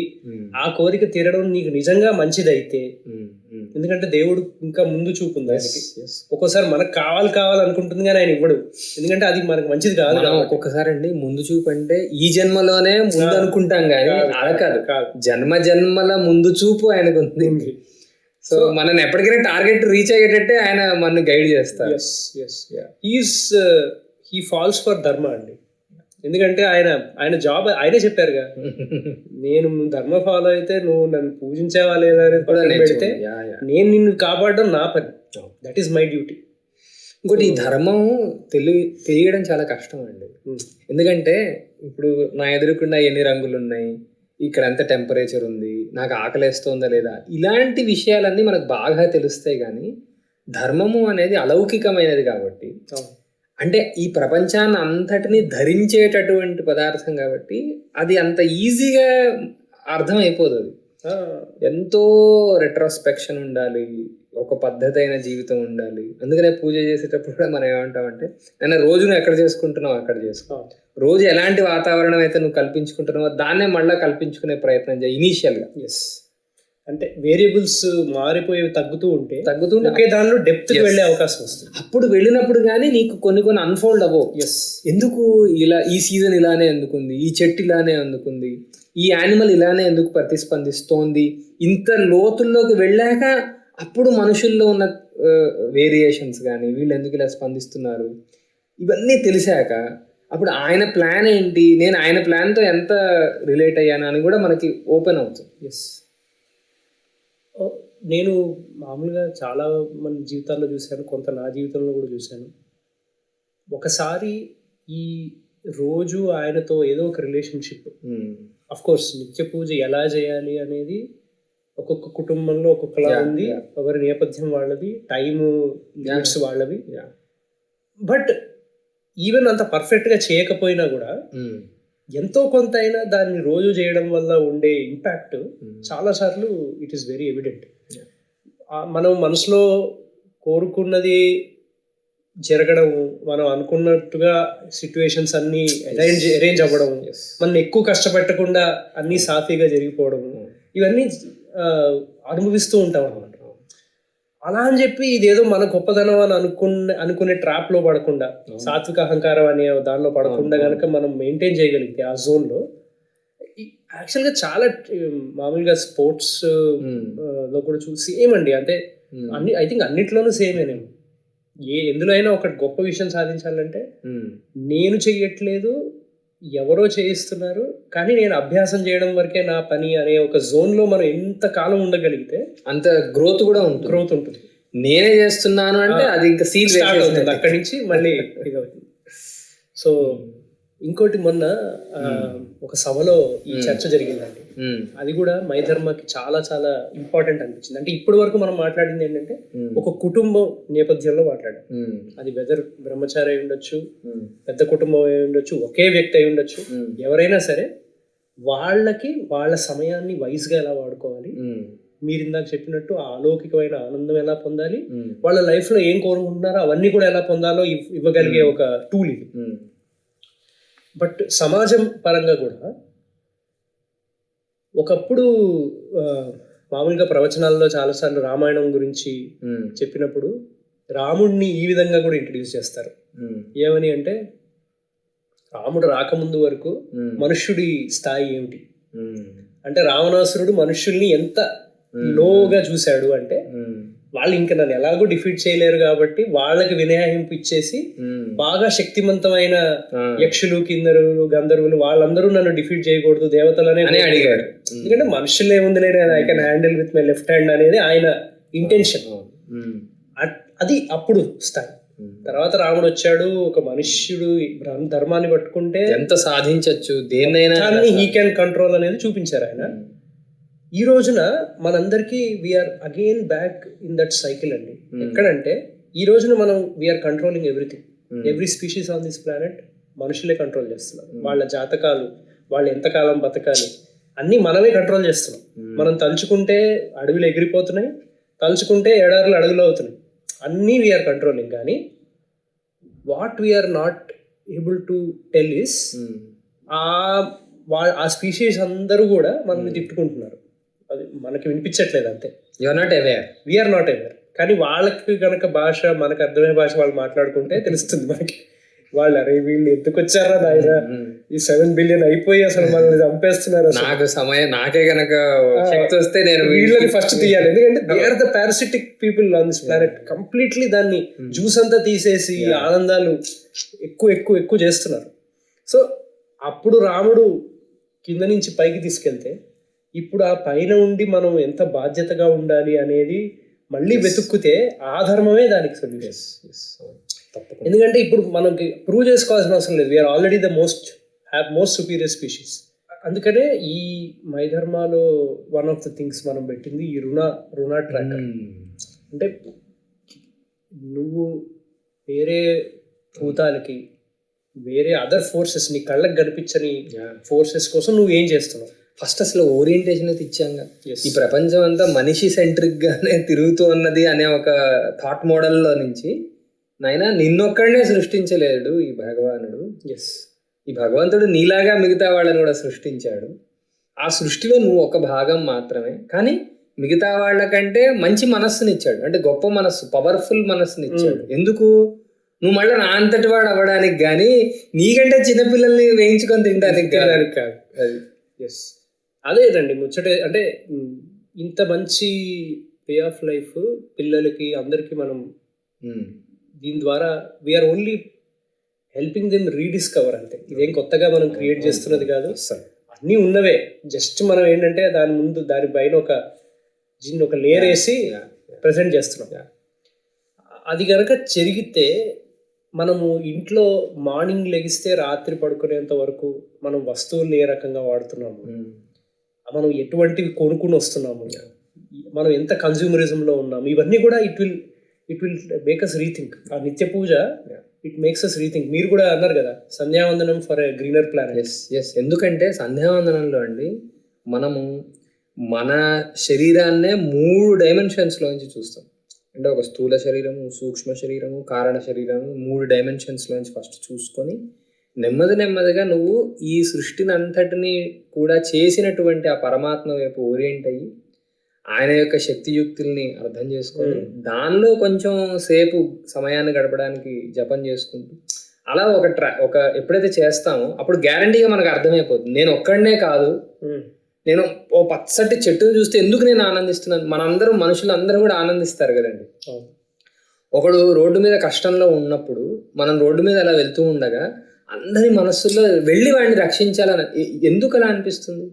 ఆ కోరిక తీరడం నీకు నిజంగా మంచిదైతే, ఎందుకంటే దేవుడు ఇంకా ముందు చూపు ఉంది ఆయనకి. ఒక్కోసారి మనకు కావాలనుకుంటుంది కానీ ఆయన ఇవ్వడు, ఎందుకంటే అది మనకు మంచిది కాదు. ఒక్కొక్కసారి అండి ముందు చూపు అంటే ఈ జన్మలోనే ముందు అనుకుంటాం కానీ అలా కాదు, జన్మల ముందు చూపు ఆయనకు ఉంది. సో మనం ఎప్పటికైనా టార్గెట్ రీచ్ అయ్యేటట్టే ఆయన మన గైడ్ చేస్తారు. హీ ఫాల్స్ ఫర్ ధర్మ అండి. ఎందుకంటే ఆయన జాబ్ ఆయనే చెప్పారుగా, నేను ధర్మ ఫాలో అయితే నువ్వు నన్ను పూజించావా లేదా అనేది పక్కన పెడితే నేను నిన్ను కాపాడడం నా పని, దట్ ఈస్ మై డ్యూటీ. ఇంకోటి ఈ ధర్మం తెలియడం చాలా కష్టం అండి. ఎందుకంటే ఇప్పుడు నా ఎదురుకుండా ఎన్ని రంగులు ఉన్నాయి, ఇక్కడ ఎంత టెంపరేచర్ ఉంది, నాకు ఆకలేస్తుందా లేదా, ఇలాంటి విషయాలన్నీ మనకు బాగా తెలుస్తాయి. కానీ ధర్మము అనేది అలౌకికమైనది కాబట్టి, అంటే ఈ ప్రపంచాన్ని అంతటిని ధరించేటటువంటి పదార్థం కాబట్టి అది అంత ఈజీగా అర్థమైపోదు. అది ఎంతో రెట్రోస్పెక్షన్ ఉండాలి, ఒక పద్ధతి అయిన జీవితం ఉండాలి. అందుకనే పూజ చేసేటప్పుడు కూడా మనం ఏమంటామంటే, నేను రోజు నువ్వు ఎక్కడ చేసుకుంటున్నావు అక్కడ చేసుకో, రోజు ఎలాంటి వాతావరణం అయితే నువ్వు కల్పించుకుంటున్నావో దాన్నే మళ్ళీ కల్పించుకునే ప్రయత్నం చేయి ఇనీషియల్గా. అంటే వేరియబుల్స్ మారిపోయేవి తగ్గుతూ ఉంటే ఒకే దానిలో డెప్త్ వెళ్ళే అవకాశం వస్తుంది. అప్పుడు వెళ్ళినప్పుడు కానీ నీకు కొన్ని అన్ఫోల్డ్ అవ్వవు. ఎందుకు ఇలా ఈ సీజన్ ఇలానే ఎందుకుంది, ఈ చెట్టు ఇలానే ఎందుకుంది, ఈ యానిమల్ ఇలానే ఎందుకు ప్రతిస్పందిస్తోంది, ఇంత లోతుల్లోకి వెళ్ళాక అప్పుడు మనుషుల్లో ఉన్న వేరియేషన్స్ కానీ వీళ్ళు ఎందుకు ఇలా స్పందిస్తున్నారు ఇవన్నీ తెలిసాక అప్పుడు ఆయన ప్లాన్ ఏంటి, నేను ఆయన ప్లాన్తో ఎంత రిలేట్ అయ్యాను అని కూడా మనకి ఓపెన్ అవుతుంది. నేను మామూలుగా చాలా మన జీవితాల్లో చూశాను, కొంత నా జీవితంలో కూడా చూశాను. ఒకసారి ఈ రోజు ఆయనతో ఏదో ఒక రిలేషన్షిప్ అఫ్ కోర్స్ నిత్య పూజ ఎలా చేయాలి అనేది ఒక్కొక్క కుటుంబంలో ఒక్కొక్కలా ఉంది, ఒకరి నేపథ్యం వాళ్ళది, టైము లిమిట్స్ వాళ్ళవి. బట్ ఈవెన్ అంత పర్ఫెక్ట్గా చేయకపోయినా కూడా ఎంతో కొంత అయినా దాన్ని రోజు చేయడం వల్ల ఉండే ఇంపాక్ట్ చాలాసార్లు ఇట్ ఈస్ వెరీ ఎవిడెంట్. మనం మనసులో కోరుకున్నది జరగడం, మనం అనుకున్నట్టుగా సిచ్యువేషన్స్ అన్నీ అరేంజ్ అవ్వడం, మనం ఎక్కువ కష్టపెట్టకుండా అన్నీ సాఫీగా జరిగిపోవడం, ఇవన్నీ అనుభవిస్తూ ఉంటాం అన్నమాట. అలా అని చెప్పి ఇదేదో మన గొప్పదనం అని అనుకునే ట్రాప్ లో పడకుండా, సాత్విక అహంకారం అనే దానిలో పడకుండా కనుక మనం మెయింటైన్ చేయగలిగితే ఆ జోన్లో, యాక్చువల్గా చాలా మామూలుగా స్పోర్ట్స్ లో కూడా చూసి సేమ్ అండి. అంటే ఐ థింక్ అన్నిట్లోనూ సేమేనేమో. ఎందులో అయినా ఒక గొప్ప విషయం సాధించాలంటే నేను చెయ్యట్లేదు, ఎవరో చేయిస్తున్నారు, కానీ నేను అభ్యాసం చేయడం వరకే నా పని అనే ఒక జోన్ లో మనం ఎంత కాలం ఉండగలిగితే అంత గ్రోత్ ఉంటుంది. నేనే చేస్తున్నాను అంటే అది ఇంకా సీల్ స్టార్ట్ అవుతుంది, అక్కడి నుంచి మళ్ళీ ఇదవుతుంది. సో ఇంకోటి మొన్న ఒక సభలో ఈ చర్చ జరిగిందండి. అది కూడా మైధర్మకి చాలా చాలా ఇంపార్టెంట్ అనిపించింది. అంటే ఇప్పటి వరకు మనం మాట్లాడింది ఏంటంటే ఒక కుటుంబం నేపథ్యంలో మాట్లాడాం. అది వెదర్ బ్రహ్మచారి అయి ఉండొచ్చు, పెద్ద కుటుంబం అయి ఉండొచ్చు, ఒకే వ్యక్తి అయి ఉండొచ్చు, ఎవరైనా సరే వాళ్ళకి వాళ్ళ సమయాన్ని వైజ్గా ఎలా వాడుకోవాలి, మీరు ఇందాక చెప్పినట్టు ఆ అలౌకికమైన ఆనందం ఎలా పొందాలి, వాళ్ళ లైఫ్ లో ఏం కోరుకుంటున్నారో అవన్నీ కూడా ఎలా పొందాలో ఇవ్వగలిగే ఒక టూల్ ఇది. బట్ సమాజం పరంగా కూడా ఒకప్పుడు మామూలుగా ప్రవచనాల్లో చాలాసార్లు రామాయణం గురించి చెప్పినప్పుడు రాముడిని ఈ విధంగా కూడా ఇంట్రడ్యూస్ చేస్తారు. ఏమని అంటే, రాముడు రాకముందు వరకు మనుష్యుడి స్థాయి ఏమిటి అంటే, రావణాసురుడు మనుష్యుల్ని ఎంత లోగా చూశాడు అంటే, వాళ్ళు ఇంకా నన్ను ఎలాగో డిఫీట్ చేయలేరు కాబట్టి వాళ్ళకి వినయాహింపు ఇచ్చేసి బాగా శక్తివంతమైన యక్షులు, కిన్నరులు, గంధర్వులు వాళ్ళందరూ నన్ను డిఫీట్ చేయకూడదు, దేవతలనే అడిగారు. ఎందుకంటే మనుషులు ఏముంది లేదు, I can handle with my left hand అనేది ఆయన ఇంటెన్షన్. అది అప్పుడు స్థాయి. తర్వాత రాముడు వచ్చాడు, ఒక మనుష్యుడు ధర్మాన్ని పట్టుకుంటే ఎంత సాధించవచ్చు, దేన్నైనా హీ క్యాన్ కంట్రోల్ అనేది చూపించారు ఆయన. ఈ రోజున మనందరికీ we are again back in that cycle అండి. ఎక్కడంటే ఈ రోజున మనం we are controlling everything, every species on this planet మనుషులే కంట్రోల్ చేస్తున్నారు. వాళ్ళ జాతకాలు, వాళ్ళు ఎంతకాలం బతకాలి అన్నీ మనమే కంట్రోల్ చేస్తున్నాం. మనం తలుచుకుంటే అడవులు ఎగిరిపోతున్నాయి, తలుచుకుంటే ఎడారులు అడవులు అవుతున్నాయి, అన్నీ వీఆర్ కంట్రోలింగ్. కానీ what we are not able to tell is ఆ స్పీషీస్ అందరూ కూడా మనల్ని తిట్టుకుంటున్నారు, అది మనకి వినిపించట్లేదు అంతే. We are not aware. కానీ వాళ్ళకి కనుక భాష, మనకు అర్థమయ్యే భాష వాళ్ళు మాట్లాడుకుంటే తెలుస్తుంది మనకి, వాళ్ళు అరే వీళ్ళు ఎందుకు వచ్చారా నాయన, ఈ 7 బిలియన్ అయిపోయి అసలు మనల్ని చంపేస్తున్నారు, నాకే కనుక శక్తి వస్తే నేను వీళ్ళని ఫస్ట్ తీయాలి. ఎందుకంటే they are the parasitic people on this planet. Completely దాన్ని జ్యూస్ అంతా తీసేసి ఆనందాలు ఎక్కువ ఎక్కువ ఎక్కువ చేస్తున్నారు. సో అప్పుడు రాముడు కింద నుంచి పైకి తీసుకెళ్తే, ఇప్పుడు ఆ పైన ఉండి మనం ఎంత బాధ్యతగా ఉండాలి అనేది మళ్ళీ వెతుక్కితే ఆ ధర్మమే దానికి సొల్యూషన్. ఎందుకంటే ఇప్పుడు మనకి ప్రూవ్ చేసుకోవాల్సిన అవసరం లేదు, we are already the most superior species. అందుకనే ఈ మైధర్మాలో వన్ ఆఫ్ ద థింగ్స్ మనం పెట్టింది ఈ రుణ ట్రాకర్. అంటే నువ్వు వేరే భూతాలకి, వేరే అదర్ ఫోర్సెస్, నీ కళ్ళకి కనిపించని ఫోర్సెస్ కోసం నువ్వు ఏం చేస్తున్నావు. ఫస్ట్ అసలు ఓరియంటేషన్ అయితే ఇచ్చాంగా, ఈ ప్రపంచం అంతా మనిషి సెంట్రిక్ గానే తిరుగుతూ ఉన్నది అనే ఒక థాట్ మోడల్లో నుంచి, నాయన నిన్నొక్కడనే సృష్టించలేడు ఈ భగవానుడు, ఈ భగవంతుడు నీలాగా మిగతా వాళ్ళని కూడా సృష్టించాడు. ఆ సృష్టిలో నువ్వు ఒక భాగం మాత్రమే, కానీ మిగతా వాళ్ళకంటే మంచి మనస్సునిచ్చాడు, అంటే గొప్ప మనస్సు, పవర్ఫుల్ మనస్సునిచ్చాడు. ఎందుకు? నువ్వు మళ్ళీ నా అంతటి వాడు అవ్వడానికి కానీ, నీకంటే చిన్నపిల్లల్ని వేయించుకొని తినడానికి కాదు. ఎస్, అదేనండి ముచ్చటే. అంటే ఇంత మంచి వే ఆఫ్ లైఫ్ పిల్లలకి అందరికీ మనం దీని ద్వారా we are only helping them rediscover అంతే. ఇదేం కొత్తగా మనం క్రియేట్ చేస్తున్నది కాదు, అన్నీ ఉన్నవే. జస్ట్ మనం ఏంటంటే దాని ముందు దానిపైన ఒక లేయర్ వేసి ప్రజెంట్ చేస్తున్నాం. అది కనుక జరిగితే మనము ఇంట్లో మార్నింగ్ లెగిస్తే రాత్రి పడుకునేంత వరకు మనం వస్తువులు ఏ రకంగా వాడుతున్నాము, మనం ఎటువంటివి కొనుక్కుని వస్తున్నాము, మనం ఎంత కన్జ్యూమరిజంలో ఉన్నాము, ఇవన్నీ కూడా it will make us rethink. ఆ నిత్య పూజ ఇట్ మేక్స్ అస్ రీథింక్. మీరు కూడా అన్నారు కదా సంధ్యావందనం for a greener planet. Yes, ఎందుకంటే సంధ్యావందనంలో అండి మనము మన శరీరాన్నే 3 డైమెన్షన్స్లోంచి చూస్తాం. అంటే ఒక స్థూల శరీరము, సూక్ష్మ శరీరము, కారణ శరీరము, 3 డైమెన్షన్స్లోంచి ఫస్ట్ చూసుకొని నెమ్మదిగా నువ్వు ఈ సృష్టిని అంతటిని కూడా చేసినటువంటి ఆ పరమాత్మ వైపు ఓరియంట్ అయ్యి ఆయన యొక్క శక్తియుక్తుల్ని అర్థం చేసుకొని దానిలో కొంచెం సేపు సమయాన్ని గడపడానికి జపం చేసుకుంటూ అలా ఒక ఎప్పుడైతే చేస్తామో అప్పుడు గ్యారంటీగా మనకు అర్థమైపోతుంది నేను ఒక్కడనే కాదు, నేను ఓ పచ్చటి చెట్టును చూస్తే ఎందుకు నేను ఆనందిస్తున్నాను, మనందరం మనుషులందరూ కూడా ఆనందిస్తారు కదండి. ఒకడు రోడ్డు మీద కష్టంలో ఉన్నప్పుడు మనం రోడ్డు మీద అలా వెళ్తూ ఉండగా అందరి మనస్సుల్లో వెళ్ళి వాడిని రక్షించాలని ఎందుకు అలా అనిపిస్తుంది?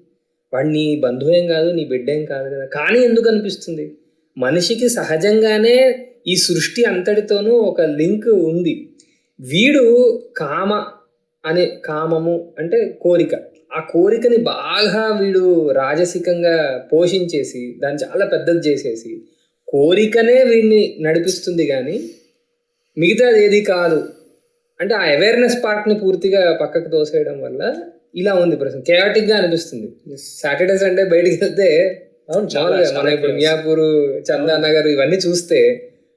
వాడు నీ బంధువేం కాదు, నీ బిడ్డేం కాదు కదా, కానీ ఎందుకు అనిపిస్తుంది? మనిషికి సహజంగానే ఈ సృష్టి అంతటితోనూ ఒక లింక్ ఉంది. వీడు కామము అంటే కోరిక, ఆ కోరికని బాగా వీడు రాజసికంగా పోషించేసి దాన్ని చాలా పెద్దది చేసేసి కోరికనే వీడిని నడిపిస్తుంది కానీ మిగతాది ఏది కాదు. అంటే ఆ అవేర్నెస్ పార్ట్ని పూర్తిగా పక్కకు తోసేయడం వల్ల ఇలా ఉంది ప్రశ్న, కేయాటిక్గా అనిపిస్తుంది. సాటర్డే సండే బయటికి వెళ్తే మనం ఇప్పుడు మియాపూర్, చందానగర్ ఇవన్నీ చూస్తే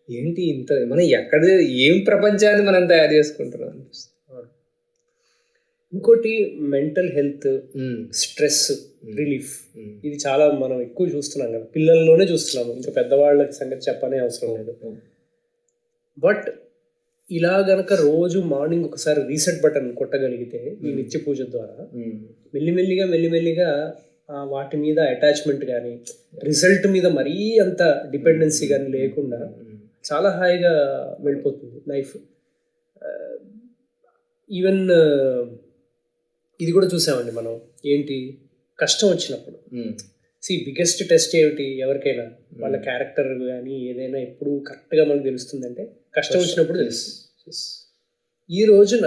ఏంటి ఇంత మనం ఎక్కడ ఏం ప్రపంచాన్ని మనం తయారు చేసుకుంటున్నాం అనిపిస్తుంది. ఇంకోటి మెంటల్ హెల్త్, స్ట్రెస్ రిలీఫ్, ఇది చాలా మనం ఎక్కువ చూస్తున్నాం కదా, పిల్లల్లోనే చూస్తున్నాము, ఇంకా పెద్దవాళ్ళకి సంగతి చెప్పనే అవసరం లేదు. బట్ ఇలా గనక రోజు మార్నింగ్ ఒకసారి రీసెట్ బటన్ కొట్టగలిగితే ఈ నిత్య పూజ ద్వారా మెల్లిమెల్లిగా వాటి మీద అటాచ్మెంట్ కానీ రిజల్ట్ మీద మరీ అంత డిపెండెన్సీ కానీ లేకుండా చాలా హాయిగా వెళ్ళిపోతుంది లైఫ్. ఈవెన్ ఇది కూడా చూసామండి మనం, ఏంటి కష్టం వచ్చినప్పుడు బిగ్గెస్ట్ టెస్ట్ ఏమిటి ఎవరికైనా, వాళ్ళ క్యారెక్టర్ కానీ ఏదైనా ఎప్పుడు కరెక్ట్గా మనకు తెలుస్తుందంటే కష్టం వచ్చినప్పుడు తెలుస్తుంది. ఈ రోజున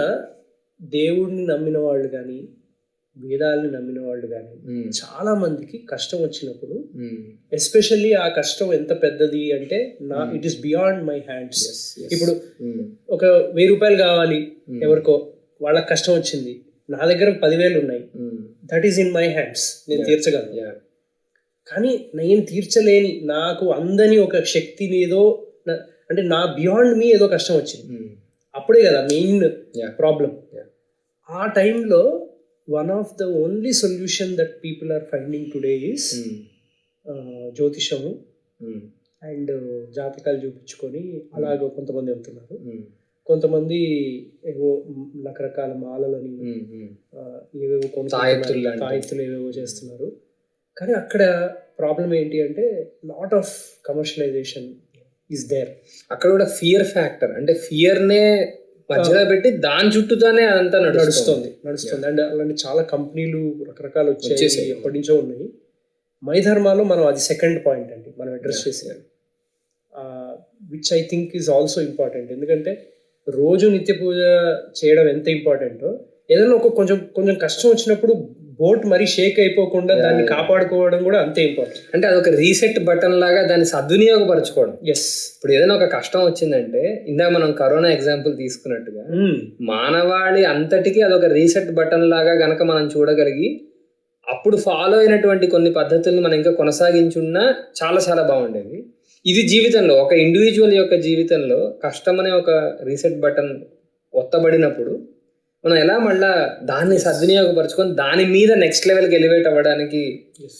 దేవుడిని నమ్మిన వాళ్ళు కానీ వేదాలని నమ్మిన వాళ్ళు కానీ చాలా మందికి కష్టం వచ్చినప్పుడు, ఎస్పెషల్లీ ఆ కష్టం ఎంత పెద్దది అంటే it is beyond my hands. ఇప్పుడు ఒక 1000 రూపాయలు కావాలి ఎవరికో, వాళ్ళకి కష్టం వచ్చింది, నా దగ్గర 10,000 ఉన్నాయి, that is in my hands, నేను తీర్చగలను. కానీ నేను తీర్చలేని, నాకు అందని ఒక శక్తిని ఏదో అంటే నా బియాండ్ మీ ఏదో కష్టం వచ్చింది, అప్పుడే కదా మెయిన్ ప్రాబ్లం. ఆ టైంలో one of the only solution that people are finding today is జ్యోతిషము అండ్ జాతకాలు చూపించుకొని అలాగ కొంతమంది వెళ్తున్నారు. కొంతమంది ఏవో రకరకాల మాలలని ఏవేవో తాయెత్తులు ఏవేవో చేస్తున్నారు. కానీ అక్కడ ప్రాబ్లం ఏంటి అంటే lot of commercialization is there. అక్కడ కూడా ఫియర్ ఫ్యాక్టర్, అంటే ఫియర్నే మధ్యలో పెట్టి దాని చుట్టూతోనే అదంతా నడుస్తుంది. అండ్ అలాంటి చాలా కంపెనీలు రకరకాలు వచ్చేసి ఎప్పటి నుంచో ఉన్నాయి. మై ధర్మాలో మనం అది సెకండ్ పాయింట్ అండి మనం అడ్రస్ చేసేది, which I think is also important. ఎందుకంటే రోజు నిత్య పూజ చేయడం ఎంత ఇంపార్టెంటో, ఏదైనా కొంచెం కష్టం వచ్చినప్పుడు బోట్ మరీ షేక్ అయిపోకుండా దాన్ని కాపాడుకోవడం కూడా అంతే ఇంపార్టెంట్. అంటే అదొక రీసెట్ బటన్ లాగా దాన్ని సద్వినియోగపరచుకోవడం. ఇప్పుడు ఏదైనా ఒక కష్టం వచ్చిందంటే, ఇందాక మనం కరోనా ఎగ్జాంపుల్ తీసుకున్నట్టుగా మానవాళి అంతటికీ అదొక రీసెట్ బటన్ లాగా గనక మనం చూడగలిగి అప్పుడు ఫాలో అయినటువంటి కొన్ని పద్ధతుల్ని మనం ఇంకా కొనసాగించున్నా చాలా చాలా బాగుండేది. ఇది జీవితంలో ఒక ఇండివిజువల్ యొక్క జీవితంలో కష్టం అనే ఒక రీసెట్ బటన్ ఒత్తబడినప్పుడు మనం ఎలా మళ్ళా దాన్ని సద్వినియోగపరచుకొని దాని మీద నెక్స్ట్ లెవెల్కి ఎలివేట్ అవ్వడానికి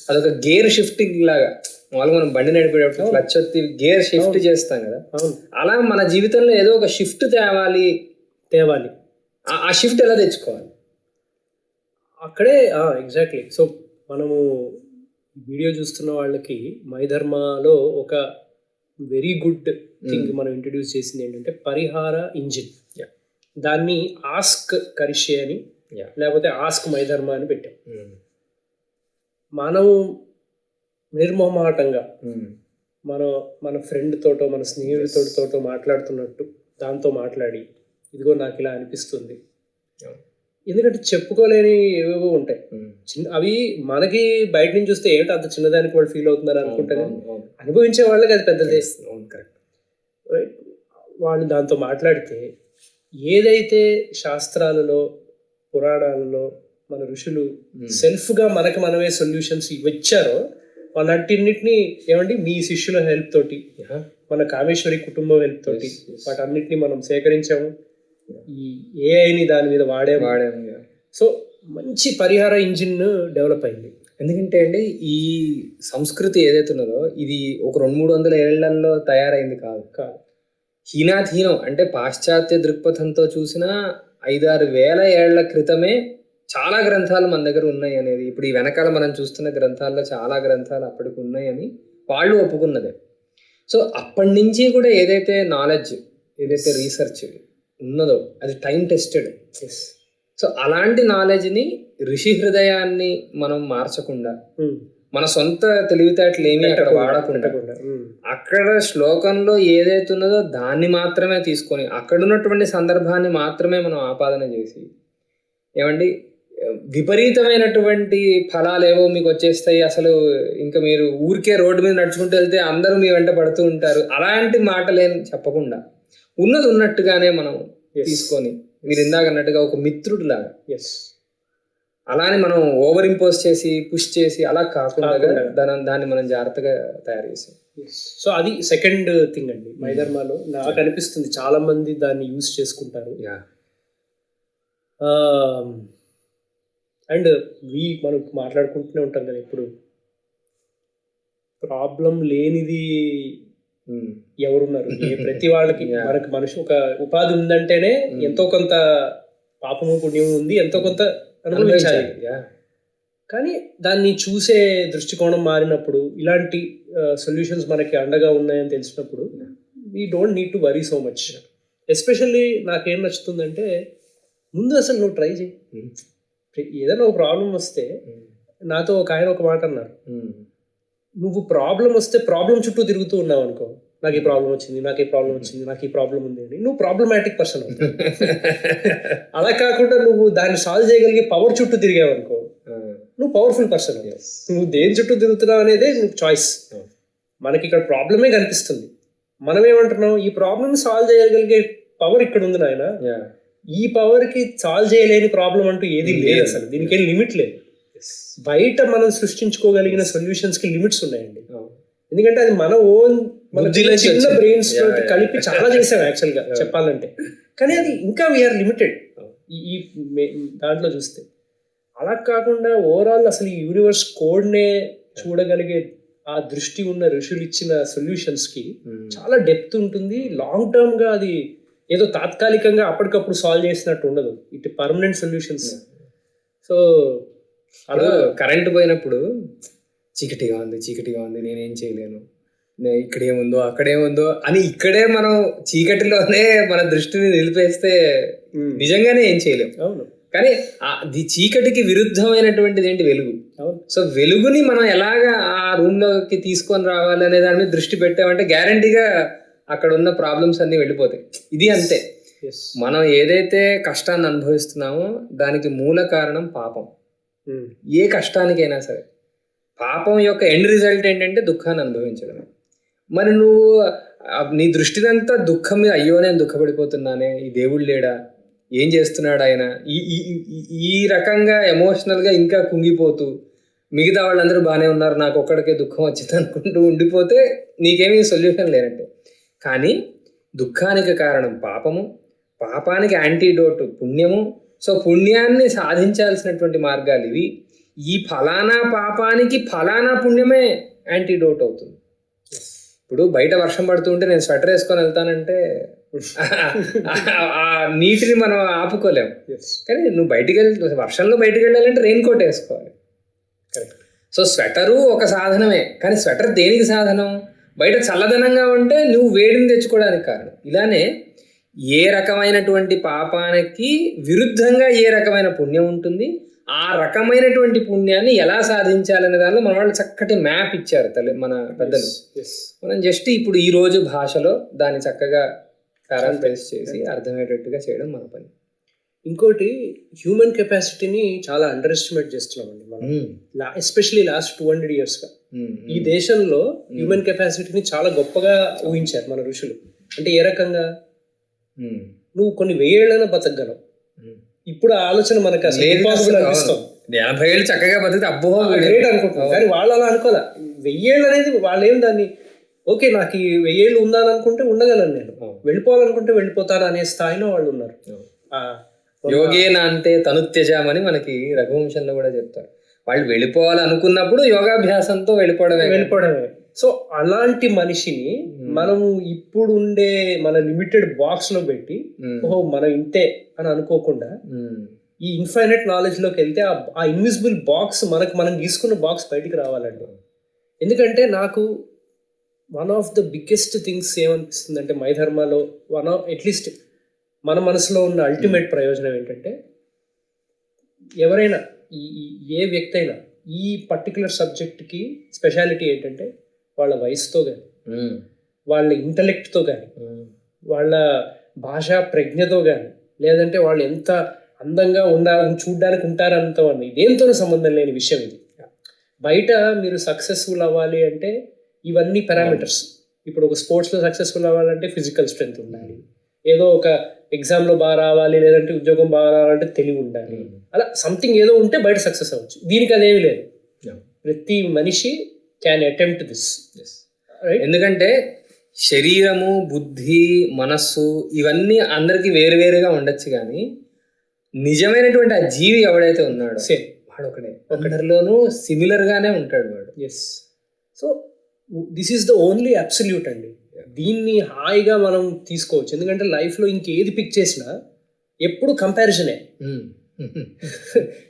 అదొక గేర్ షిఫ్టింగ్ లాగా, మామూలుగా మనం బండి నడిపేటప్పుడు క్లచ్ వచ్చి గేర్ షిఫ్ట్ చేస్తాం కదా, అలా మన జీవితంలో ఏదో ఒక షిఫ్ట్ తేవాలి. ఆ షిఫ్ట్ ఎలా తెచ్చుకోవాలి అక్కడే ఎగ్జాక్ట్లీ. సో మనము వీడియో చూస్తున్న వాళ్ళకి మై ధర్మాలో ఒక వెరీ గుడ్ థింగ్ మనం ఇంట్రడ్యూస్ చేసింది ఏంటంటే పరిహార ఇంజిన్. దాన్ని ఆస్క్ కరిష్యే అని లేకపోతే ఆస్క్ మై ధర్మ అని పెట్టాం. మనం నిర్మోహమాటంగా మన ఫ్రెండ్ తోటో మన స్నేహితుడితోటో మాట్లాడుతున్నట్టు దాంతో మాట్లాడి ఇదిగో నాకు ఇలా అనిపిస్తుంది. ఎందుకంటే చెప్పుకోలేని ఏవేవో ఉంటాయి అవి మనకి బయట నుంచి చూస్తే ఏమిటి అంత చిన్నదానికి వాళ్ళు ఫీల్ అవుతున్నారు అనుకుంటారు, అనుభవించే వాళ్ళకి అది పెద్దదే. వాళ్ళు దాంతో మాట్లాడితే ఏదైతే శాస్త్రాలలో పురాణాలలో మన ఋషులు సెల్ఫ్గా మనకి మనమే సొల్యూషన్స్ ఇచ్చారో వాటన్నిటిని ఏమండి మీ శిష్యుల హెల్ప్ తోటి, మన కామేశ్వరి కుటుంబం హెల్ప్ తోటి వాటన్నిటిని మనం సేకరించాము, ఈ ఏఐని దాని మీద వాడాము. సో మంచి పరిహార ఇంజిన్ డెవలప్ అయింది. ఎందుకంటే అండి ఈ సంస్కృతి ఏదైతే ఉన్నదో ఇది ఒక 200-300 ఏళ్లలో తయారైంది కాదు. హీనాధీనం అంటే పాశ్చాత్య దృక్పథంతో చూసిన 5-6 వేల ఏళ్ల క్రితమే చాలా గ్రంథాలు మన దగ్గర ఉన్నాయి అనేది, ఇప్పుడు ఈ వెనకాల మనం చూస్తున్న గ్రంథాల్లో చాలా గ్రంథాలు అప్పటికి ఉన్నాయని వాళ్ళు ఒప్పుకున్నదే. సో అప్పటి నుంచి కూడా ఏదైతే నాలెడ్జ్ ఏదైతే రీసెర్చ్ ఉన్నదో అది టైం టెస్టెడ్. సో అలాంటి నాలెడ్జ్ని ఋషి హృదయాన్ని మనం మార్చకుండా మన సొంత తెలివితేటలు ఏమీ అక్కడ వాడకుండా అక్కడ శ్లోకంలో ఏదైతే ఉన్నదో దాన్ని మాత్రమే తీసుకొని అక్కడ ఉన్నటువంటి సందర్భాన్ని మాత్రమే మనం ఆపాదన చేసి ఏమండి విపరీతమైనటువంటి ఫలాలు ఏవో మీకు వచ్చేస్తాయి, అసలు ఇంకా మీరు ఊరికే రోడ్డు మీద నడుచుకుంటూ వెళ్తే అందరూ మీ వెంట పడుతూ ఉంటారు, అలాంటి మాటలేం చెప్పకుండా ఉన్నది ఉన్నట్టుగానే మనం తీసుకొని మీరు ఇందాక అన్నట్టుగా ఒక మిత్రుడు లాగా అలానే మనం ఓవర్ ఇంపోజ్ చేసి పుష్ చేసి అలా కాకుండా దాన్ని మనం జాగ్రత్తగా తయారు చేసాం. సో అది సెకండ్ థింగ్ అండి మైధర్మాలో నాకు అనిపిస్తుంది చాలా మంది దాన్ని యూజ్ చేసుకుంటారు. అండ్ మనం మాట్లాడుకుంటూనే ఉంటాం కదా ఇప్పుడు ప్రాబ్లం లేనిది ఎవరున్నారు, ప్రతి వాళ్ళకి మనకి మనిషి ఒక ఉపాధి ఉందంటేనే ఎంతో కొంత పాపము పుణ్యము ఉంది, ఎంతో కొంత అనుభవించాలి. కానీ దాన్ని చూసే దృష్టికోణం మారినప్పుడు ఇలాంటి సొల్యూషన్స్ మనకి అండగా ఉన్నాయని తెలిసినప్పుడు we don't need to worry so much. Especially నాకేం నచ్చుతుందంటే ముందు అసలు నువ్వు ట్రై చేయి. ఏదైనా ఒక ప్రాబ్లం వస్తే నాతో ఒక ఆయన ఒక మాట అన్నారు, నువ్వు ప్రాబ్లం వస్తే ప్రాబ్లం చుట్టూ తిరుగుతూ ఉన్నావు అనుకో, నాకు ఈ ప్రాబ్లం వచ్చింది, నాకు ఈ ప్రాబ్లం వచ్చింది, నాకు ఈ ప్రాబ్లం ఉంది అని నువ్వు ప్రాబ్లమాటిక్ పర్సన్ అవుతావు. అలా కాకుండా నువ్వు దాన్ని సాల్వ్ చేయగలిగే పవర్ చుట్టూ తిరిగావు అనుకో నువ్వు పవర్ఫుల్ పర్సన్ అయ్యావు. నువ్వు దేని చుట్టూ తిరుగుతున్నావు అనేది నువ్వు చాయిస్. మనకి ఇక్కడ ప్రాబ్లమే కనిపిస్తుంది, మనం ఏమంటున్నాం ఈ ప్రాబ్లమ్ సాల్వ్ చేయగలిగే పవర్ ఇక్కడ ఉంది నాయన, ఈ పవర్ కి సాల్వ్ చేయలేని ప్రాబ్లం అంటూ ఏది లేదు, అసలు దీనికి ఏం లిమిట్ లేదు. బయట మనం సృష్టించుకోగలిగిన సొల్యూషన్స్ కి లిమిట్స్ ఉన్నాయండి, ఎందుకంటే అది మన ఓన్ మన చిన్న బ్రెయిన్స్ తోటి కలిపి చాలా చేసాం యాక్చువల్ గా చెప్పాలంటే, కానీ అది ఇంకా వీఆర్ లిమిటెడ్ ఈ దాంట్లో చూస్తే. అలా కాకుండా ఓవరాల్ అసలు ఈ యూనివర్స్ కోడ్నే చూడగలిగే ఆ దృష్టి ఉన్న ఋషులు ఇచ్చిన సొల్యూషన్స్ కి చాలా డెప్త్ ఉంటుంది. లాంగ్ టర్మ్ గా అది ఏదో తాత్కాలికంగా అప్పటికప్పుడు సాల్వ్ చేసినట్టు ఉండదు, ఇటు పర్మనెంట్ సొల్యూషన్స్. సో అలా కరెంట్ పోయినప్పుడు చీకటిగా ఉంది నేనేం చేయలేను, ఇక్కడేముందో అక్కడేముందో అని ఇక్కడే మనం చీకటిలోనే మన దృష్టిని నిలిపేస్తే నిజంగానే ఏం చేయలేము. అవును, కానీ చీకటికి విరుద్ధమైనటువంటిది ఏంటి వెలుగు. సో వెలుగుని మనం ఎలాగా ఆ రూమ్ లోకి తీసుకొని రావాలి అనే దాని మీద దృష్టి పెట్టామంటే గ్యారంటీగా అక్కడ ఉన్న ప్రాబ్లమ్స్ అన్ని వెళ్ళిపోతాయి. ఇది అంతే, మనం ఏదైతే కష్టాన్ని అనుభవిస్తున్నామో దానికి మూల కారణం పాపం. ఏ కష్టానికైనా సరే పాపం యొక్క ఎండ్ రిజల్ట్ ఏంటంటే దుఃఖాన్ని అనుభవించడమే. మరి నువ్వు నీ దృష్టినంతా దుఃఖం మీద, అయ్యో నేను దుఃఖపడిపోతున్నానే, ఈ దేవుడు లేడా, ఏం చేస్తున్నాడు ఆయన, ఈ రకంగా ఎమోషనల్గా ఇంకా కుంగిపోతూ మిగతా వాళ్ళందరూ బాగానే ఉన్నారు నాకు ఒక్కడికే దుఃఖం వచ్చింది అనుకుంటూ ఉండిపోతే నీకేమీ సొల్యూషన్ లేనట్టే. కానీ దుఃఖానికి కారణం పాపము, పాపానికి యాంటీడోట్ పుణ్యము. సో పుణ్యాన్ని సాధించాల్సినటువంటి మార్గాలు ఇవి. ఈ ఫలానా పాపానికి ఫలానా పుణ్యమే యాంటీడోట్ అవుతుంది. ఇప్పుడు బయట వర్షం పడుతుంటే నేను స్వెటర్ వేసుకొని వెళ్తానంటే ఆ నీటిని మనం ఆపుకోలేము. కానీ నువ్వు వర్షంలో బయటికి వెళ్ళాలంటే రెయిన్ కోట్ వేసుకోవాలి. సో స్వెటరు ఒక సాధనమే, కానీ స్వెటర్ దేనికి సాధనం? బయట చల్లదనంగా ఉంటే నువ్వు వేడిని తెచ్చుకోవడానికి కారణం. ఇలానే ఏ రకమైనటువంటి పాపానికి విరుద్ధంగా ఏ రకమైన పుణ్యం ఉంటుంది, ఆ రకమైనటువంటి పుణ్యాన్ని ఎలా సాధించాలనే దానిలో మన వాళ్ళు చక్కటి మ్యాప్ ఇచ్చారు మన పెద్దలు. మనం జస్ట్ ఇప్పుడు ఈ రోజు భాషలో దాన్ని చక్కగా పారాఫ్రైజ్ చేసి అర్థమయ్యేటట్టుగా చేయడం మన పని. ఇంకోటి హ్యూమన్ కెపాసిటీని చాలా అండర్ ఎస్టిమేట్ చేస్తున్నామండి మనం, ఎస్పెషలీ లాస్ట్ 200 yearsగా. ఈ దేశంలో హ్యూమన్ కెపాసిటీని చాలా గొప్పగా ఊహించారు మన ఋషులు. అంటే ఏ రకంగా, నువ్వు కొన్ని 1000 ఏళ్ళైనా బతకగలవు. ఇప్పుడు ఆ ఆలోచన మనకు అసలు ఇంపాసిబుల్ అనిపిస్తుంది. 80 ఏళ్ళు చక్కగా బతికితే అబ్బో గ్రేట్ అనుకుంటున్నాం, కానీ వాళ్ళు అలా అనుకోలే. 1000 ఏళ్ళు అనేది వాళ్ళు ఏం దాన్ని ఓకే నాకు ఈ 1000 ఏళ్ళు ఉందని అనుకుంటే ఉండగలను, నేను వెళ్ళిపోవాలనుకుంటే వెళ్ళిపోతాను అనే స్థాయిలో వాళ్ళు ఉన్నారు. యోగేన అంతే తనుత్యజామని మనకి రఘువంశంలో కూడా చెప్తారు. వాళ్ళు వెళ్ళిపోవాలనుకున్నప్పుడు యోగాభ్యాసంతో వెళ్ళిపోవడమే. సో అలాంటి మనిషిని మనము ఇప్పుడు ఉండే మన లిమిటెడ్ బాక్స్ లో పెట్టి ఓహో మనం ఇంతే అని అనుకోకుండా ఈ ఇన్ఫైనైట్ నాలెడ్జ్ లోకి వెళ్తే ఆ ఇన్విజిబుల్ బాక్స్ మనం గీసుకున్న బాక్స్ బయటికి రావాలండి. ఎందుకంటే నాకు one of the biggest things ఏమనిపిస్తుంది అంటే మై ధర్మాలో అట్లీస్ట్ మన మనసులో ఉన్న అల్టిమేట్ ప్రయోజనం ఏంటంటే, ఎవరైనా ఏ వ్యక్తి అయినా ఈ పర్టికులర్ సబ్జెక్ట్కి స్పెషాలిటీ ఏంటంటే వాళ్ళ వయసుతో కానీ, వాళ్ళ ఇంటలెక్ట్తో కానీ, వాళ్ళ భాషా ప్రజ్ఞతో కానీ, లేదంటే వాళ్ళు ఎంత అందంగా చూడ్డానికి ఉంటారంతవన్నీ దేంతోనూ సంబంధం లేని విషయం ఇది. బయట మీరు సక్సెస్ఫుల్ అవ్వాలి అంటే ఇవన్నీ పారామీటర్స్. ఇప్పుడు ఒక స్పోర్ట్స్లో సక్సెస్ఫుల్ అవ్వాలంటే ఫిజికల్ స్ట్రెంగ్త్ ఉండాలి, ఏదో ఒక ఎగ్జామ్లో బాగా రావాలి, లేదంటే ఉద్యోగం బాగా రావాలంటే తెలివి ఉండాలి, అలా సంథింగ్ ఏదో ఉంటే బయట సక్సెస్ అవ్వచ్చు. దీనికి అదేమి లేదు. ప్రతి మనిషి క్యాన్ అటెంప్ట్ దిస్. ఎందుకంటే శరీరము, బుద్ధి, మనస్సు ఇవన్నీ అందరికి వేరువేరుగా ఉండొచ్చు, కానీ నిజమైనటువంటి ఆ జీవి ఎవడైతే ఉన్నాడో సేమ్ వాడు ఒకరిలోనూ సిమిలర్ గానే ఉంటాడు వాడు. Yes. So this is the only absolute అండి. దీన్ని హాయిగా మనం తీసుకోవచ్చు. ఎందుకంటే లైఫ్లో ఇంకేది పిక్ చేసినా ఎప్పుడు కంపారిజనే.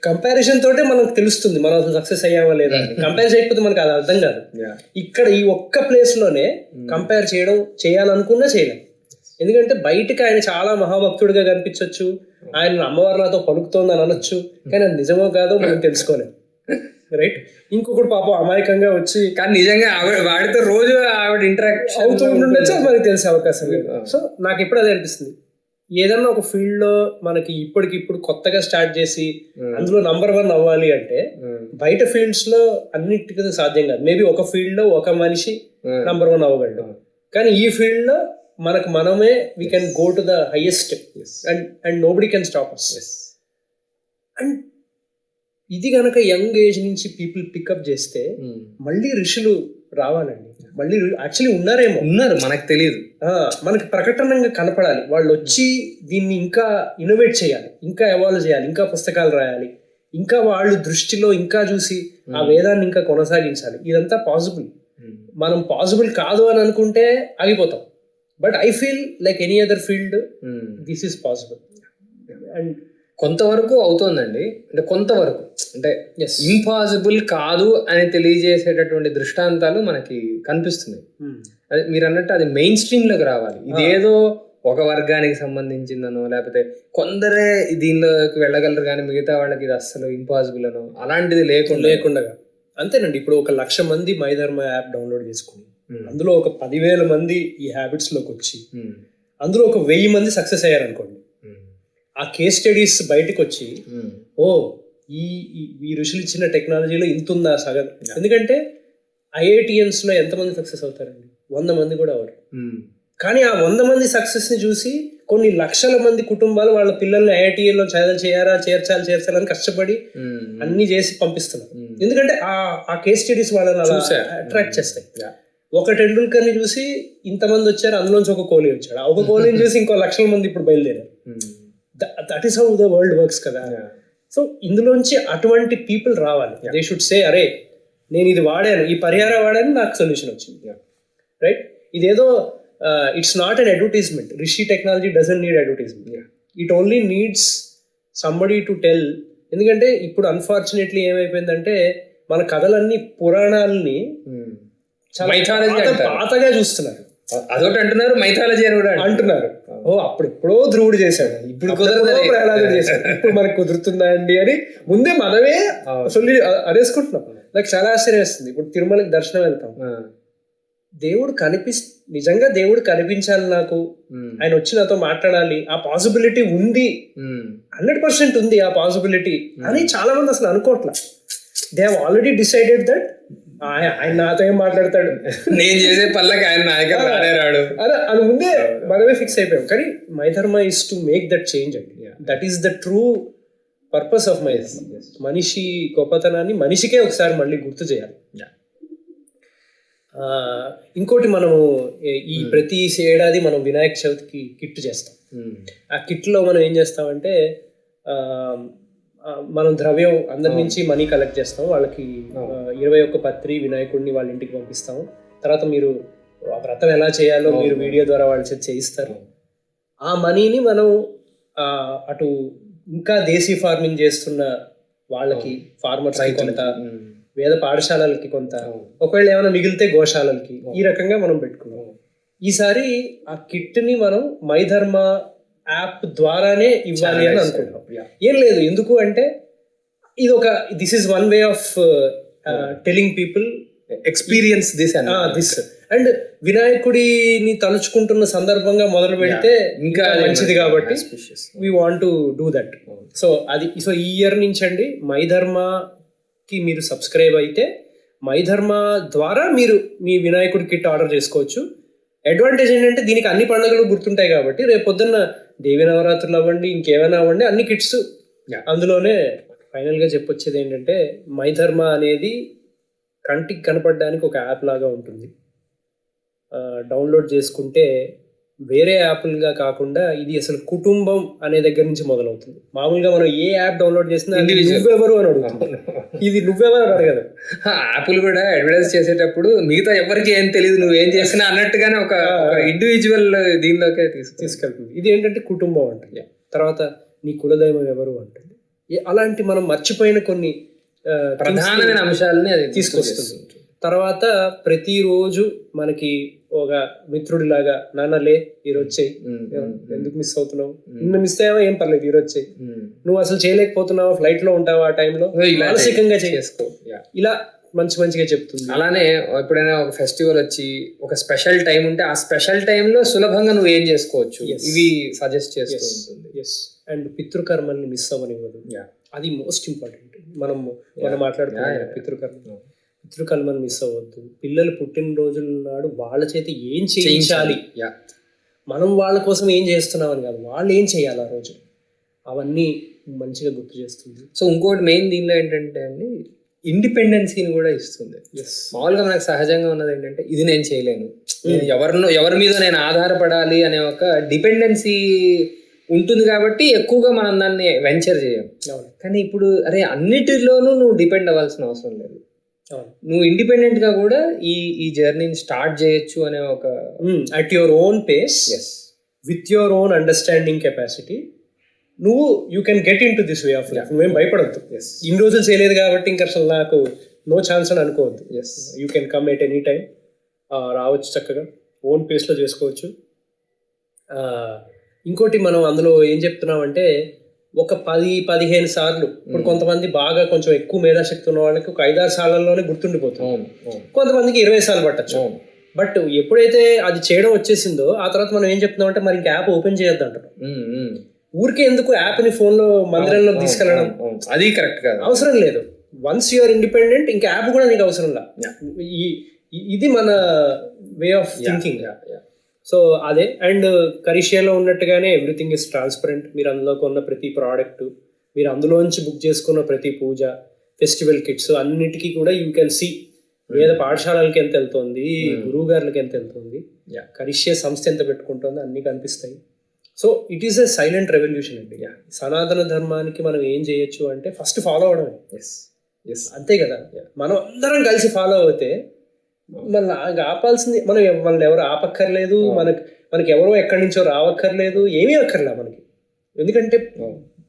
కంపారిజన్ తోటే మనకు తెలుస్తుంది మనం అసలు సక్సెస్ అయ్యామా లేదా. కంపేర్ చేయకపోతే మనకు అది అర్థం కాదు. ఇక్కడ ఈ ఒక్క ప్లేస్ లోనే కంపేర్ చేయాలనుకున్నా చేయలేం. ఎందుకంటే బయటకి ఆయన చాలా మహాభక్తుడిగా కనిపించవచ్చు, ఆయన అమ్మవారు నాతో పలుకుతోందని అనొచ్చు, కానీ అది నిజమో కాదో మనం తెలుసుకోలేం. రైట్. ఇంకొకటి పాపం అమాయకంగా వచ్చి కానీ నిజంగా వాడితో రోజు ఆవిడ ఇంటరాక్ట్ అవుతూ ఉండొచ్చు, అది మనకి తెలిసే అవకాశం లేదు. సో నాకు ఎప్పుడు అదే అనిపిస్తుంది, ఏదన్నా ఒక ఫీల్డ్ లో మనకి ఇప్పటికిప్పుడు కొత్తగా స్టార్ట్ చేసి అందులో నంబర్ 1 అవ్వాలి అంటే బయట ఫీల్డ్స్ లో అన్నిటికీ సాధ్యం కాదు. మేబీ ఒక ఫీల్డ్ లో ఒక మనిషి నంబర్ 1 అవ్వగలడు, కానీ ఈ ఫీల్డ్ లో మనమే we can go to the highest and nobody can stop us. And ఇది కనుక యంగ్ ఏజ్ నుంచి పీపుల్ పికప్ చేస్తే మళ్ళీ ఋషులు రావాలండి. మళ్ళీ యాక్చువల్లీ ఉన్నారు మనకు తెలియదు, మనకి ప్రకటనంగా కనపడాలి. వాళ్ళు వచ్చి దీన్ని ఇంకా ఇన్నోవేట్ చేయాలి, ఇంకా ఎవాల్వ్ చేయాలి, ఇంకా పుస్తకాలు రాయాలి, ఇంకా వాళ్ళు దృష్టిలో ఇంకా చూసి ఆ వేదాన్ని ఇంకా కొనసాగించాలి. ఇదంతా పాసిబుల్. మనం పాసిబుల్ కాదు అని అనుకుంటే ఆగిపోతాం. But I feel like any other field this is possible. And కొంతవరకు అవుతోందండి. అంటే కొంతవరకు అంటే ఇంపాసిబుల్ కాదు అని తెలియజేసేటటువంటి దృష్టాంతాలు మనకి కనిపిస్తున్నాయి. అదే మీరు అన్నట్టు అది మెయిన్ స్ట్రీమ్ లోకి రావాలి. ఇదేదో ఒక వర్గానికి సంబంధించిందనో లేకపోతే కొందరే దీనిలోకి వెళ్ళగలరు కానీ మిగతా వాళ్ళకి ఇది అస్సలు ఇంపాసిబుల్ అనో అలాంటిది లేకుండా అంతేనండి. ఇప్పుడు 1,00,000 మంది మై ధర్మ యాప్ డౌన్లోడ్ చేసుకుని అందులో ఒక 10,000 మంది ఈ హ్యాబిట్స్ లోకి వచ్చి అందులో ఒక 1000 మంది సక్సెస్ అయ్యారు అనుకోండి. ఆ కేస్ స్టడీస్ బయటకు వచ్చి ఓ ఈ ఋషులు ఇచ్చిన టెక్నాలజీలో ఇంత ఉందా సగం. ఎందుకంటే IITians లో ఎంతమంది సక్సెస్ అవుతారండి? 100 మంది కూడా అవరు. కానీ ఆ 100 మంది సక్సెస్ ని చూసి కొన్ని లక్షల మంది కుటుంబాలు వాళ్ళ పిల్లల్ని IITలో చేర్చాలని కష్టపడి అన్ని చేసి పంపిస్తున్నారు. ఎందుకంటే ఆ కేస్ స్టడీస్ వాళ్ళని అలా అట్రాక్ట్ చేస్తాయి. ఒక టెండూల్కర్ ని చూసి ఇంతమంది వచ్చారు, అందులోంచి ఒక కోహ్లీ వచ్చాడు, ఆ ఒక కోహ్లీని చూసి ఇంకో 1,00,000 మంది ఇప్పుడు బయలుదేరారు. That is how the world works కదా. సో ఇందులోంచి అటువంటి పీపుల్ రావాలి. దే షుడ్ సే అరే నేను ఇది వాడాను, ఈ పరిహారం వాడాను, నాకు సొల్యూషన్ వచ్చింది. రైట్. ఇదేదో it's not an advertisement. Rishi technology doesn't need advertisement. It only needs somebody to tell. ఎందుకంటే ఇప్పుడు అన్ఫార్చునేట్లీ ఏమైపోయిందంటే మన కథలన్నీ పురాణాలని పాతగా చూస్తున్నారు. అదొకటి అంటున్నారు, మైథాలజీ అని కూడా అంటున్నారు. ఓ అప్పుడు ఎప్పుడో ధ్రువుడు చేశాడు, ఇప్పుడు కుదరదు, ప్రహ్లాదుడు చేశాడు, ఇప్పుడు మనకు కుదురుతుందా అండి అని ముందే మనమే అసలు అనేసుకుంటున్నాం. నాకు చాలా ఆశ్చర్యం వేస్తుంది. ఇప్పుడు తిరుమలకి దర్శనం వెళ్తాం, దేవుడు నిజంగా దేవుడు కనిపించాలి నాకు, ఆయన వచ్చి నాతో మాట్లాడాలి, ఆ పాసిబిలిటీ ఉంది, 100% ఉంది ఆ పాసిబిలిటీ అని చాలా మంది అసలు అనుకోవట్లా. They have already decided that ఆయన నాతో ఏం మాట్లాడతాడు, నేను చేసే పనులకి ఆయన నాయకుడు రాడు అదే అది ముందే మనమే ఫిక్స్ అయిపోయాం. కానీ my Dharma is to make that change అండి. That is the true purpose of my Dharma. మనిషి గొప్పతనాన్ని మనిషికే ఒకసారి మళ్ళీ గుర్తు చేయాలి. ఇంకోటి మనము ఈ ప్రతి ఏడాది మనం వినాయక చవితికి కిట్ చేస్తాం. ఆ కిట్లో మనం ఏం చేస్తామంటే మనం ద్రవ్యం అందరి నుంచి మనీ కలెక్ట్ చేస్తాం. వాళ్ళకి 21 పత్రి వినాయకుడిని వాళ్ళ ఇంటికి పంపిస్తాము. తర్వాత మీరు ఆ వ్రతం ఎలా చేయాలో మీరు వీడియో ద్వారా వాళ్ళ చేత చేయిస్తారు. ఆ మనీని మనం అటు ఇంకా దేశీ ఫార్మింగ్ చేస్తున్న వాళ్ళకి, ఫార్మర్స్ కొంత, వేద పాఠశాలలకి కొంత, ఒకవేళ ఏమైనా మిగిలితే గోశాలలకి, ఈ రకంగా మనం పెట్టుకున్నాం. ఈసారి ఆ కిట్ని మనం మై ధర్మ యాప్ ద్వారానే ఇవ్వాలి అని అనుకుంటున్నాం. ఏం లేదు, ఎందుకు అంటే this is one way of telling people experience this and వినాయకుడిని తలుచుకుంటున్న సందర్భంగా మొదలు పెడితే ఇంకా మంచిది కాబట్టి we want to do that. So ఈ ఇయర్ నుంచి అండి మై ధర్మకి మీరు సబ్స్క్రైబ్ అయితే మై ధర్మ ద్వారా మీరు మీ వినాయకుడి కిట్ ఆర్డర్ చేసుకోవచ్చు. అడ్వాంటేజ్ ఏంటంటే దీనికి అన్ని పండుగలు గుర్తుంటాయి కాబట్టి రేపు పొద్దున్న దేవి నవరాత్రులు అవ్వండి, ఇంకేమైనా అవ్వండి, అన్ని కిట్స్ అందులోనే. ఫైనల్గా చెప్పొచ్చేది ఏంటంటే మై ధర్మ అనేది కంటికి కనపడడానికి ఒక యాప్ లాగా ఉంటుంది. డౌన్లోడ్ చేసుకుంటే వేరే యాప్లుగా కాకుండా ఇది అసలు కుటుంబం అనే దగ్గర నుంచి మొదలవుతుంది. మామూలుగా మనం ఏ యాప్ డౌన్లోడ్ చేసినా నువ్వెవరు అని అడుగుతుంది, ఇది నువ్వెవరు అని అడగదు. యాప్లు కూడా అడ్వర్టైజ్ చేసేటప్పుడు మిగతా ఎవరికి ఏం తెలియదు నువ్వేం చేసినా అన్నట్టుగానే ఒక ఇండివిజువల్ దీనిలోకే తీసుకెళ్తుంది. ఇది ఏంటంటే కుటుంబం అంటుంది. తర్వాత నీ కులదైవం ఎవరు అంటుంది. అలాంటి మనం మర్చిపోయిన కొన్ని ప్రధానమైన అంశాలని అది తీసుకొస్తుంది. తర్వాత ప్రతిరోజు మనకి ఒక మిత్రుడిలాగా, నాన్నలే ఈరోజు చెయ్యి, ఎందుకు మిస్ అవుతున్నావు, నిన్న మిస్ అయ్యావా ఏం పర్లేదు ఈరోజు చెయ్యి, నువ్వు అసలు చేయలేకపోతున్నావా, ఫ్లైట్ లో ఉంటావా ఆ టైంలో, మానసికంగా చేసుకో, ఇలా మంచిగా చెప్తుంది. అలానే ఎప్పుడైనా ఒక ఫెస్టివల్ వచ్చి ఒక స్పెషల్ టైం ఉంటే ఆ స్పెషల్ టైంలో సులభంగా నువ్వు ఏం చేసుకోవచ్చు ఇవి సజెస్ట్ చేస్తూ ఉంటుంది. అండ్ పితృకర్మల్ని మిస్ అవ్వనివ్వదు, అది మోస్ట్ ఇంపార్టెంట్. మనం మాట్లాడుతున్నాం పితృకర్మని మిస్ అవ్వద్దు. పిల్లలు పుట్టినరోజుల నాడు వాళ్ళ చేత ఏం చేయించాలి, మనం వాళ్ళ కోసం ఏం చేస్తున్నాం అని కాదు, వాళ్ళు ఏం చేయాలి ఆ రోజు, అవన్నీ మంచిగా గుర్తు చేస్తుంది. సో ఇంకోటి మెయిన్ దీనిలో ఏంటంటే అండి ఇండిపెండెన్సీని కూడా ఇస్తుంది. మామూలుగా నాకు సహజంగా ఉన్నది ఏంటంటే ఇది నేను చేయలేను, ఎవరి మీద నేను ఆధారపడాలి అనే ఒక డిపెండెన్సీ ఉంటుంది కాబట్టి ఎక్కువగా మనం దాన్ని వెంచర్ చేయం. కానీ ఇప్పుడు అన్నిటిలోనూ నువ్వు డిపెండ్ అవ్వాల్సిన అవసరం లేదు, నువ్వు ఇండిపెండెంట్ గా కూడా ఈ జర్నీని స్టార్ట్ చేయొచ్చు అనే ఒక at your own pace, with your own understanding capacity నువ్వు you can get into this way of life. నువ్వేం భయపడద్దు, ఇన్ని రోజులు చేయలేదు కాబట్టి ఇంకా అసలు నాకు నో ఛాన్స్ అని అనుకోవద్దు. You can come at any time, రావచ్చు, చక్కగా ఓన్ పేస్లో చేసుకోవచ్చు. ఇంకోటి మనం అందులో ఏం చెప్తున్నామంటే ఒక 10-15 సార్లు, ఇప్పుడు కొంతమంది బాగా కొంచెం ఎక్కువ మేధాశక్తి ఉన్న వాళ్ళకి ఒక 5-6 సార్లలోనే గుర్తుండిపోతుంది, కొంతమందికి 20 సార్లు పట్టచ్చు. బట్ ఎప్పుడైతే అది చేయడం వచ్చేసిందో ఆ తర్వాత మనం ఏం చెప్తున్నామంటే మరి ఇంకా యాప్ ఓపెన్ చేయొద్దు అంటారు. ఊరికే ఎందుకు యాప్ని ఫోన్లో మందిరంలోకి తీసుకెళ్ళడం, అది కరెక్ట్ కాదు, అవసరం లేదు. వన్స్ యూఆర్ ఇండిపెండెంట్ ఇంకా యాప్ కూడా నీకు అవసరం లా. ఇది మన వే ఆఫ్ థింకింగ్. సో అదే. అండ్ కరిషియాలో ఉన్నట్టుగానే ఎవ్రీథింగ్ ఇస్ ట్రాన్స్పరెంట్. మీరు అందులో కొన్న ప్రతి ప్రోడక్ట్, మీరు అందులోంచి బుక్ చేసుకున్న ప్రతి పూజ, ఫెస్టివల్ కిట్స్ అన్నిటికీ కూడా యూ కెన్ సీ వేద పాఠశాలలకి ఎంత వెళ్తుంది, గురువు గారులకి ఎంత వెళ్తుంది, కరిషియా సంస్థ ఎంత పెట్టుకుంటుందో అన్నీ కనిపిస్తాయి. So it is a silent revolution అండి. సనాతన ధర్మానికి మనం ఏం చేయొచ్చు అంటే ఫస్ట్ ఫాలో అవడమే. అంతే కదా, మనం అందరం కలిసి ఫాలో అవుతే మళ్ళీ ఆపాల్సింది మనల్ని ఎవరు ఆపక్కర్లేదు, మనకి ఎవరో ఎక్కడి నుంచో రావక్కర్లేదు, ఏమీ అక్కర్లే మనకి. ఎందుకంటే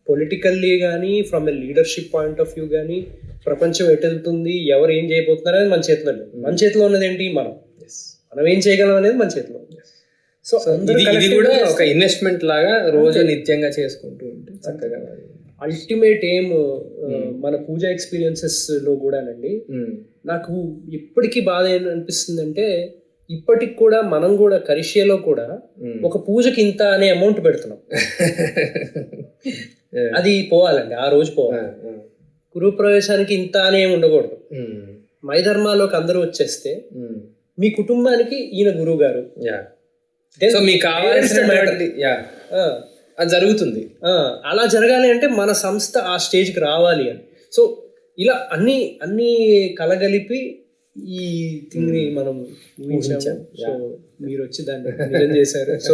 పొలిటికల్లీ కానీ from a leadership point of view కానీ ప్రపంచం ఎటు వెళ్తుంది, ఎవరు ఏం చేయబోతున్నారు అనేది మన చేతిలో లేదు. మన చేతిలో ఉన్నది ఏంటి, మనం ఏం చేయగలం అనేది మన చేతిలో. సో ఇది కూడా ఒక ఇన్వెస్ట్మెంట్ లాగా రోజు నిత్యంగా చేసుకుంటూ ఉంటే చక్కగా. అల్టిమేట్ ఏం మన పూజా ఎక్స్పీరియన్సెస్ లో కూడానండి నాకు ఇప్పటికీ బాధ ఏమనిపిస్తుంది అంటే ఇప్పటికి కూడా మనం కూడా కరిషియాలో కూడా ఒక పూజకి ఇంత అనే అమౌంట్ పెడుతున్నాం. అది పోవాలండి, ఆ రోజు పోవాలి. గృహప్రవేశానికి ఇంత అనే ఉండకూడదు. మైధర్మాలోకి అందరూ వచ్చేస్తే మీ కుటుంబానికి ఈయన గురువు గారు, సో మీకు కావాల్సిన అది జరుగుతుంది. అలా జరగాలి అంటే మన సంస్థ ఆ స్టేజ్కి రావాలి అని. సో ఇలా అన్ని కలగలిపి ఈ థింగ్ ని మనం ఊహించాం. సో మీరు వచ్చి దాన్ని నిజం చేశారు. So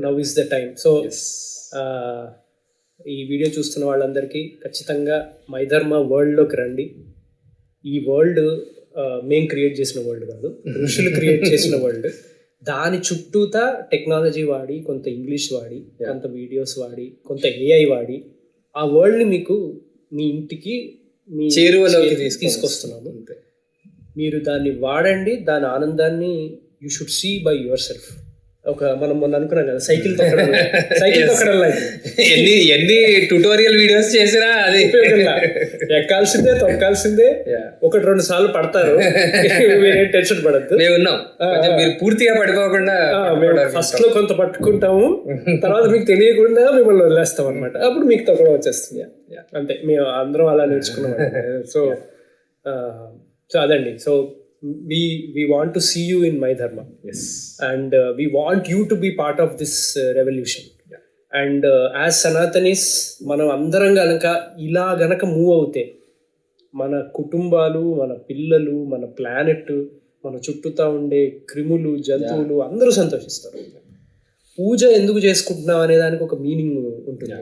now is the time. So ఈ వీడియో చూస్తున్న వాళ్ళందరికీ ఖచ్చితంగా మైధర్మ వరల్డ్లోకి రండి. ఈ వరల్డ్ మేం క్రియేట్ చేసిన వరల్డ్ కాదు, ఋషులు క్రియేట్ చేసిన వరల్డ్. దాని చుట్టూతా టెక్నాలజీ వాడి, కొంత ఇంగ్లీష్ వాడి, కొంత వీడియోస్ వాడి, కొంత AI వాడి ఆ వరల్డ్ని మీకు మీ ఇంటికి మీ చేరువలోకి తీసుకొస్తున్నాము. మీరు దాన్ని వాడండి, దాని ఆనందాన్ని you should see by yourself. ఒక మనం మొన్న అనుకున్నాం కదా సైకిల్ తొక్కడం ఎన్ని ట్యూటోరియల్ వీడియోస్ చేసినా అది ఎక్కాల్సిందే తొక్కాల్సిందే. 1-2 సార్లు పడతారు, మీరేం టెన్షన్ పడద్దు. మేము ఉన్నాం, మీరు పూర్తిగా పడిపోకుండా. ఫస్ట్ లో కొంత పట్టుకుంటాము, తర్వాత మీకు తెలియకుండా మిమ్మల్ని వదిలేస్తాం అనమాట. అప్పుడు మీకు తొక్కడం వచ్చేస్తుంది. అంతే, మేము అందరం అలా నేర్చుకున్నాం. సో అదండి. So we want to see you in Mayadharma. Yes. And we want you to be part of this revolution. Yeah. And as Sanatanis, మనం అందరం గనక ఇలా గనక మూవ్ అవుతే మన కుటుంబాలు, మన పిల్లలు, మన ప్లానెట్, మన చుట్టూతా ఉండే క్రిములు, జంతువులు అందరూ సంతోషిస్తారు. పూజ ఎందుకు చేసుకుంటున్నాం అనే దానికి ఒక మీనింగ్ ఉంటుంది.